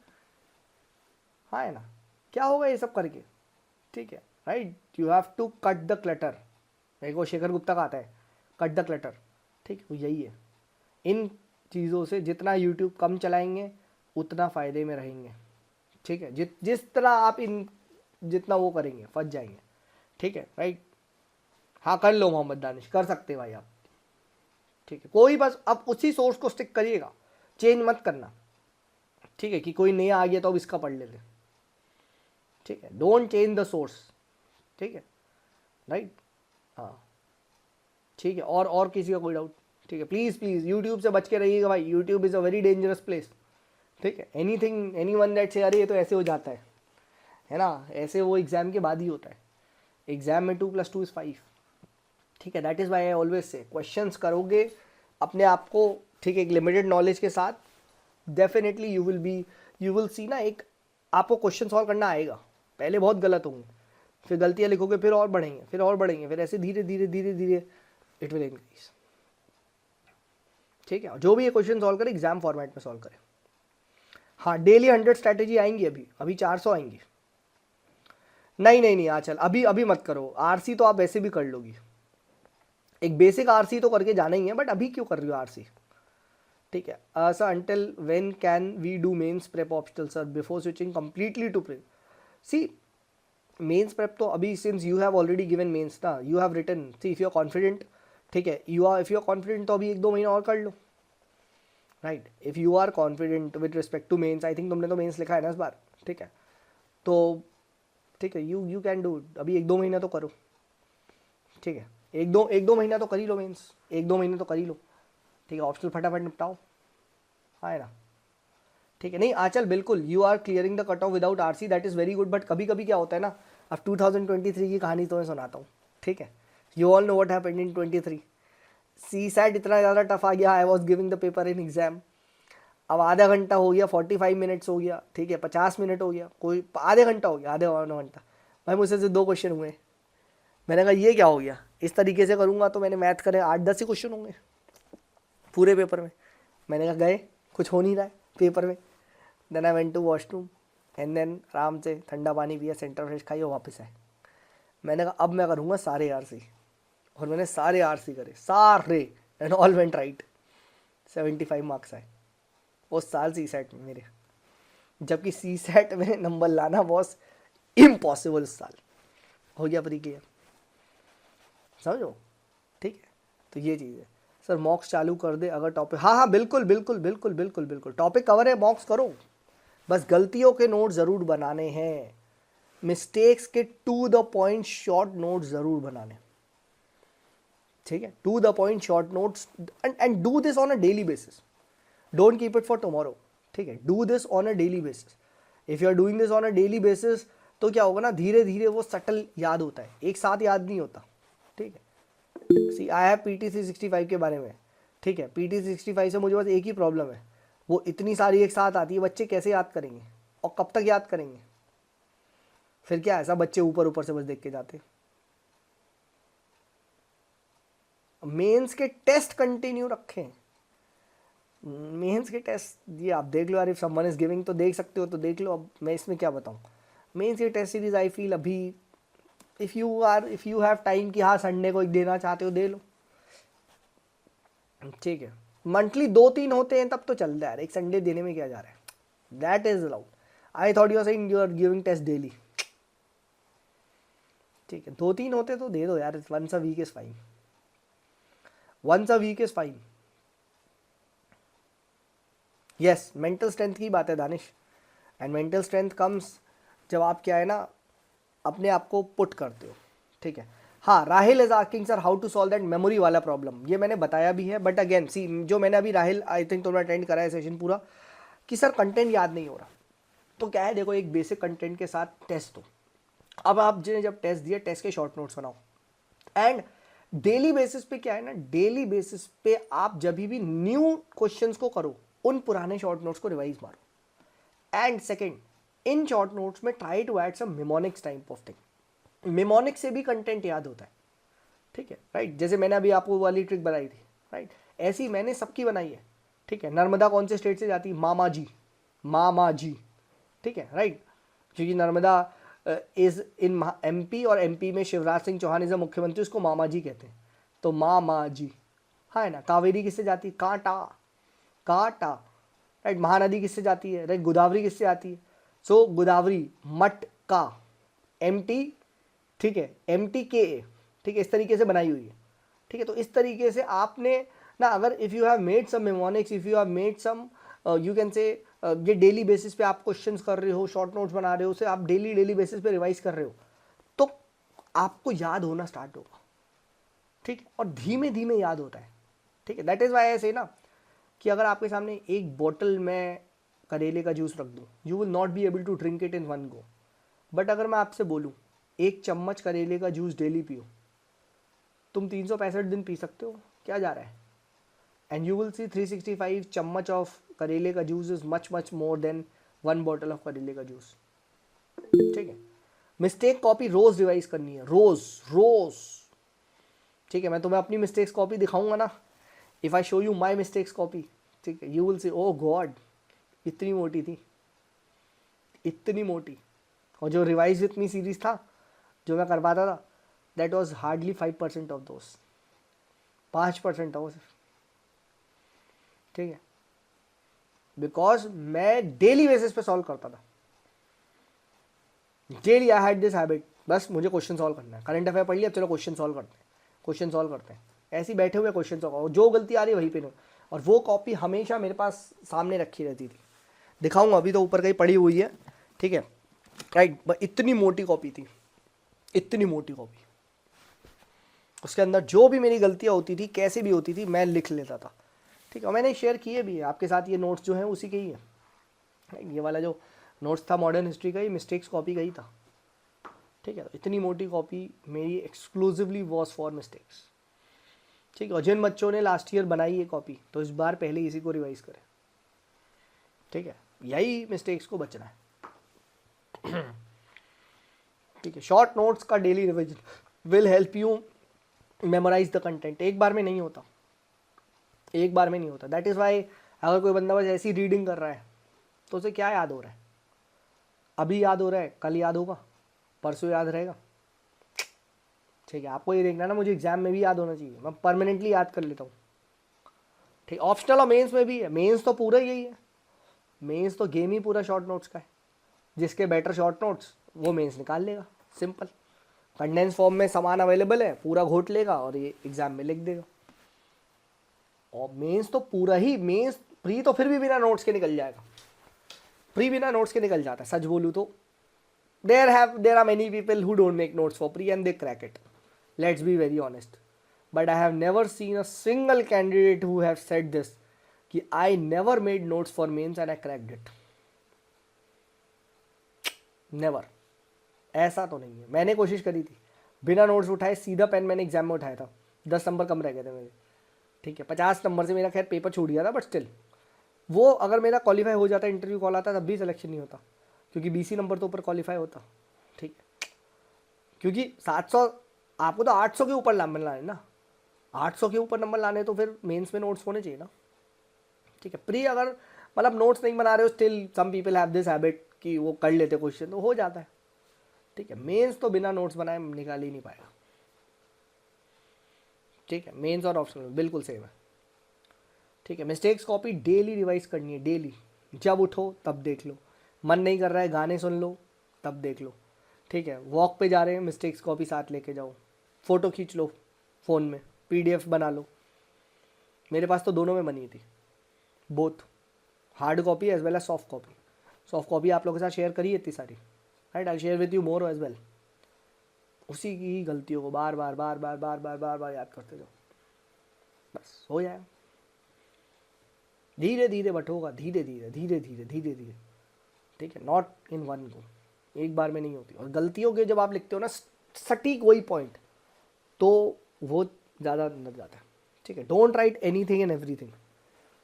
हाँ है ना, क्या होगा ये सब करके, ठीक है, right, you have to cut the clutter, मेरे को शेखर गुप्ता का आता है, कट द क्लटर, ठीक है, वो यही है। इन चीज़ों से जितना यूट्यूब कम चलाएंगे उतना फ़ायदे में रहेंगे, ठीक है। जिस तरह आप इन जितना वो करेंगे फंस जाएंगे, ठीक है, राइट। हाँ कर लो मोहम्मद दानिश, कर सकते भाई आप, ठीक है। कोई बस अब उसी सोर्स को स्टिक करिएगा, चेंज मत करना, ठीक है, कि कोई नया आ गया तो अब इसका पढ़ लेते, ठीक है। डोंट चेंज द सोर्स, ठीक है, राइट। हाँ ठीक है, और किसी का कोई डाउट? ठीक है, प्लीज़ प्लीज़ यूट्यूब से बच के रहिएगा भाई, YouTube is a very dangerous place, ठीक है। एनीथिंग एनी वन दैट से अरे ये तो ऐसे हो जाता है ना, ऐसे वो एग्ज़ाम के बाद ही होता है। एग्ज़ाम में 2+2=5, ठीक है। That is why I always say questions करोगे अपने आप को, ठीक है, एक लिमिटेड नॉलेज के साथ, डेफिनेटली यू विल सी ना, एक आपको क्वेश्चन सॉल्व करना आएगा। पहले बहुत गलत होंगे, फिर गलतियाँ लिखोगे, फिर और बढ़ेंगे, फिर और बढ़ेंगे, फिर ऐसे धीरे धीरे धीरे धीरे इट विल इंक्रीज, ठीक है। जो भी ये क्वेश्चन सॉल्व करें एग्जाम फॉर्मेट में सॉल्व करें। हाँ डेली 100 स्ट्रैटेजी आएंगी, अभी 400 आएंगी। नहीं आचल अभी मत करो, आरसी तो आप वैसे भी कर लोगी, एक बेसिक आरसी तो करके जाना ही है, बट अभी क्यों कर रही हो आरसी, ठीक है। Sir until when can we do mains prep optional sir before switching completely to prep? See mains prep तो अभी since you have already given mains ना, you have written, see if you are confident, ठीक है, if you are confident तो अभी 1-2 महीना और कर लो, right. If you are confident with respect to mains, I think तुमने तो मेंस लिखा है ना इस बार, ठीक है, तो ठीक है, यू कैन डू, अभी 1-2 महीना तो करो, ठीक है। एक दो महीना तो कर ही लो मेंस, 1-2 महीने तो कर ही लो, ठीक है। ऑप्शनल फटाफट निपटाओ, हाँ है ना, ठीक है। नहीं आचल बिल्कुल, you are clearing the cut off without RC, that is very good. But कभी कभी क्या होता है ना, अब 2023 की कहानी तो मैं सुनाता हूँ, ठीक है। You all know what happened in 23। CSAT इतना ज़्यादा टफ आ गया, I was giving the paper in exam, अब आधा घंटा हो गया, 45 मिनट्स हो गया, ठीक है, 50 मिनट हो गया, कोई आधे घंटा हो गया, आधे घंटा, भाई मुझसे से 2 क्वेश्चन हुए। मैंने कहा ये क्या हो गया, इस तरीके से करूँगा तो मैंने मैथ करें 8-10 ही क्वेश्चन होंगे पूरे पेपर में। मैंने कहा गए, कुछ हो नहीं रहा है पेपर में। Then I went to washroom and then आराम से ठंडा पानी पिया, सेंटर फ्रेश खाई और वापस आए। मैंने कहा अब मैं करूँगा सारे आरसी, और मैंने सारे आरसी करे, सारे, and all went right. 75 marks आए उस साल सी सेट में मेरे, जबकि सी सेट में नंबर लाना वॉज इम्पॉसिबल उस साल। हो गया प्री क्लियर, समझो, ठीक है। तो ये चीज़ है सर, मॉक्स चालू कर दे अगर टॉपिक, हाँ बिल्कुल बिल्कुल बिल्कुल बिल्कुल बिल्कुल, टॉपिक कवर है, मॉक्स करो, बस गलतियों के नोट ज़रूर बनाने हैं, मिस्टेक्स के to the point short note ज़रूर बनाने, ठीक है, to the point short notes, and do this on a daily basis, don't keep it for tomorrow, ठीक है, do this on a daily basis. If you are doing this on a daily basis तो क्या होगा ना, धीरे धीरे वो subtle याद होता है, एक साथ याद नहीं होता, ठीक है। सी आई हैव PT365 के बारे में, ठीक है, PT365 से मुझे बस एक ही प्रॉब्लम है, वो इतनी सारी एक साथ आती है, बच्चे कैसे याद करेंगे और कब तक याद करेंगे? फिर क्या ऐसा बच्चे ऊपर ऊपर से बस देख के जाते। मेंस के टेस्ट कंटिन्यू रखें, मेंस के टेस्ट ये आप देख लो यार, इफ समवन इज गिविंग तो देख सकते हो तो देख लो, अब मैं इसमें क्या बताऊँ। मेंस की टेस्ट सीरीज आई फील अभी इफ़ यू हैव टाइम कि हाँ संडे को एक देना चाहते हो दे लो, ठीक है। मंथली 2-3 होते हैं तब तो चलता है यार, एक संडे देने में क्या जा रहा है, that is allowed. I thought you are saying you are giving test daily, ठीक है, 2-3 होते तो दे दो यार, once a week is fine, once a week is fine. Yes mental strength की बात है Danish, and mental strength comes जब आप क्या है ना अपने आप को पुट करते हो, ठीक है। हाँ Rahil is asking sir how to solve that memory वाला प्रॉब्लम, ये मैंने बताया भी है, बट अगेन सी जो मैंने अभी राहिल आई थिंक तुमने अटेंड करा है सेशन पूरा, कि सर कंटेंट याद नहीं हो रहा, तो क्या है देखो, एक बेसिक कंटेंट के साथ टेस्ट हो, अब आप जब टेस्ट दिए, टेस्ट के शॉर्ट नोट्स बनाओ, एंड डेली बेसिस पे क्या है ना, डेली बेसिस पे आप जब भी न्यू क्वेश्चंस को करो, उन पुराने शॉर्ट नोट्स को रिवाइज मारो, and second in short notes में try to add some mnemonics type of thing, mnemonic से भी कंटेंट याद होता है, ठीक है, राइट। जैसे मैंने अभी आपको वाली ट्रिक बनाई थी, राइट, ऐसी मैंने सबकी बनाई है, ठीक है। नर्मदा कौन से स्टेट से जाती है? मामा जी, मामा जी, ठीक है, राइट, क्योंकि नर्मदा इज इन MP, और MP में शिवराज सिंह चौहान इज अ मुख्यमंत्री, उसको मामा जी कहते हैं, तो मामा जी, हाँ है ना, कावेरी किससे जाती है, कांटा, काटा, राइट। महानदी किससे जाती है, राइट, गोदावरी किससे आती है, सो गोदावरी, मटका, एम टी, ठीक है, एम टी के, ठीक है, इस तरीके से बनाई हुई है, ठीक है। तो इस तरीके से आपने ना, अगर if you have made some mnemonics, if you have made some, you can say, ये डेली बेसिस पे आप क्वेश्चंस कर रहे हो, शॉर्ट नोट्स बना रहे हो, उसे आप डेली बेसिस पे रिवाइज कर रहे हो, तो आपको याद होना स्टार्ट होगा, ठीक है, और धीमे धीमे याद होता है, ठीक है। दैट इज़ वाई ऐसे ना कि अगर आपके सामने एक बोतल में करेले का जूस रख दूँ, you will not be able to drink it in one go, but अगर मैं आपसे बोलूँ एक चम्मच करेले का जूस डेली पियो, तुम 365 दिन पी सकते हो, क्या जा रहा है, एंड यू विल सी 365 चम्मच ऑफ करेले का juice is much more than one bottle of करेले का जूस, ठीक है। मिस्टेक कॉपी रोज रिवाइज करनी है, रोज रोज, ठीक है। मैं तुम्हें अपनी मिस्टेक्स कॉपी दिखाऊंगा ना, if I show you my mistakes copy, ठीक है, you will say O God, इतनी मोटी थी, इतनी मोटी। और जो रिवाइज विथ मी सीरीज था जो मैं करवाता था, दैट वॉज हार्डली 5% ऑफ दोस्त, 5% था वो सिर्फ, ठीक है, बिकॉज मैं डेली बेसिस पे सॉल्व करता था, daily I had this habit, बस मुझे क्वेश्चन सॉल्व करना है, करंट अफेयर पढ़ लिया, चलो क्वेश्चन सॉल्व करते हैं, क्वेश्चन सॉल्व करते हैं, ऐसे ही बैठे हुए क्वेश्चन सॉल्व, जो गलती आ रही है वहीं पे नो। और वो कॉपी हमेशा मेरे पास सामने रखी रहती थी, दिखाऊंगा अभी तो ऊपर कहीं पड़ी हुई है, ठीक है, राइट। इतनी मोटी कॉपी थी, इतनी मोटी कॉपी, उसके अंदर जो भी मेरी गलतियाँ होती थी, कैसे भी होती थी, मैं लिख लेता था, ठीक है। और मैंने शेयर किए भी है आपके साथ, ये नोट्स जो हैं उसी के ही है, ये वाला जो नोट्स था मॉडर्न हिस्ट्री का, ये मिस्टेक्स कॉपी का ही था, ठीक है। तो इतनी मोटी कॉपी मेरी एक्सक्लूसिवली वॉज फॉर मिस्टेक्स, ठीक है। और जिन बच्चों ने लास्ट ईयर बनाई ये कॉपी, तो इस बार पहले इसी को रिवाइज करें, ठीक है, यही मिस्टेक्स को बचना है, ठीक है। शॉर्ट नोट्स का daily revision will help you memorise the content, एक बार में नहीं होता, एक बार में नहीं होता। दैट इज़ वाई अगर कोई बंदा बस ऐसी रीडिंग कर रहा है तो उसे क्या याद हो रहा है, अभी याद हो रहा है, कल याद होगा, परसों याद रहेगा, ठीक है। आपको ये देखना ना, मुझे एग्जाम में भी याद होना चाहिए, मैं परमानेंटली याद कर लेता हूँ, ठीक। ऑप्शनल और मेंस में भी है, मेंस तो पूरा यही है, मेंस तो गेम ही पूरा शॉर्ट नोट्स का है, जिसके बेटर शॉर्ट नोट्स वो मेंस निकाल लेगा, सिंपल, कंडेंस फॉर्म में सामान अवेलेबल है, पूरा घोट लेगा और ये एग्जाम में लिख देगा। और मेंस तो पूरा ही, मेंस प्री तो फिर भी बिना नोट्स के निकल जाएगा, प्री बिना नोट्स के निकल जाता है, सच बोलूँ तो there are many people who don't make notes for pre and they crack it, let's be very honest, but I have never seen a single candidate who have said this कि I never made notes for mains and I cracked it, never, ऐसा तो नहीं है। मैंने कोशिश करी थी, बिना नोट्स उठाए सीधा पेन मैंने एग्जाम में उठाया था, 10 नंबर कम रह गए थे मेरे, ठीक है, 50 नंबर से मेरा खैर पेपर छूट गया था, बट स्टिल वो अगर मेरा क्वालिफाई हो जाता, इंटरव्यू कॉल आता, तब भी सिलेक्शन नहीं होता, क्योंकि 20 नंबर तो ऊपर क्वालिफाई होता, ठीक है। क्योंकि 700, आपको तो 800 के ऊपर नंबर लाने ना, 800 के ऊपर नंबर लाने तो फिर मेंस में नोट्स होने चाहिए ना, ठीक है। प्री अगर मतलब नोट्स नहीं बना रहे हो, still some people have this habit कि वो कर लेते क्वेश्चन, तो हो जाता है, ठीक है। मेंस तो बिना नोट्स बनाए निकाल ही नहीं पाएगा, ठीक है। मेंस और ऑप्शनल बिल्कुल सेम है, ठीक है। मिस्टेक्स कॉपी डेली रिवाइज करनी है, डेली, जब उठो तब देख लो, मन नहीं कर रहा है गाने सुन लो तब देख लो, ठीक है। वॉक पे जा रहे हैं, मिस्टेक्स कॉपी साथ लेके जाओ, फ़ोटो खींच लो फ़ोन में, पीडीएफ बना लो, मेरे पास तो दोनों में बनी थी, both hard copy as well as soft copy. Soft copy आप लोगों के साथ शेयर करी इतनी सारी, right, I share with you more as well. उसी की गलतियों को बार बार बार बार बार बार बार बार याद करते जाओ, बस हो जाएगा, धीरे धीरे बट होगा, धीरे धीरे धीरे धीरे धीरे धीरे, ठीक है, नॉट इन वन गो, एक बार में नहीं होती। और गलतियों के जब आप लिखते हो ना सटीक वही पॉइंट, तो वो ज़्यादा अंदर जाता है, ठीक है। Don't write anything and everything,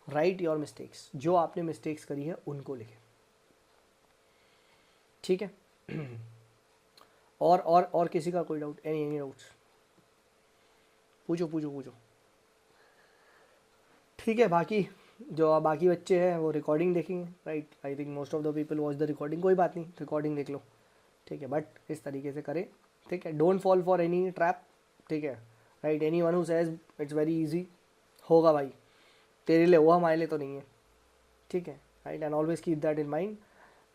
right your mistakes, जो आपने मिस्टेक्स करी है उनको लिखें, ठीक है। और किसी का कोई डाउट, एनी डाउट्स, पूछो पूछो पूछो, ठीक है। बाकी जो बाकी बच्चे हैं वो रिकॉर्डिंग देखेंगे, right, I think most of the people watch the recording, कोई बात नहीं, रिकॉर्डिंग देख लो, ठीक है, बट इस तरीके से करें, ठीक है। Don't fall for any trap, ठीक है, right. Any one who says it's very easy, होगा भाई, तेरे लिए हुआ, हमारे लिए तो नहीं है, ठीक है, right. And always keep that in mind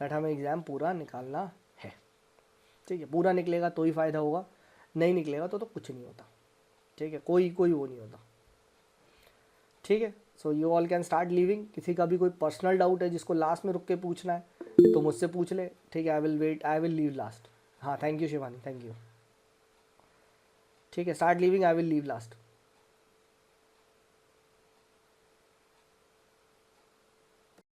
that हमें एग्ज़ाम पूरा निकालना है, ठीक है। पूरा निकलेगा तो ही फ़ायदा होगा, नहीं निकलेगा तो कुछ नहीं होता, ठीक है, कोई कोई वो नहीं होता, ठीक है। So you all can start leaving. किसी का भी कोई पर्सनल डाउट है जिसको लास्ट में रुक के पूछना है तो मुझसे पूछ ले, ठीक है। I will wait, I will leave last. हाँ, thank you Shivani, thank you, ठीक है। Start leaving, I will leave last.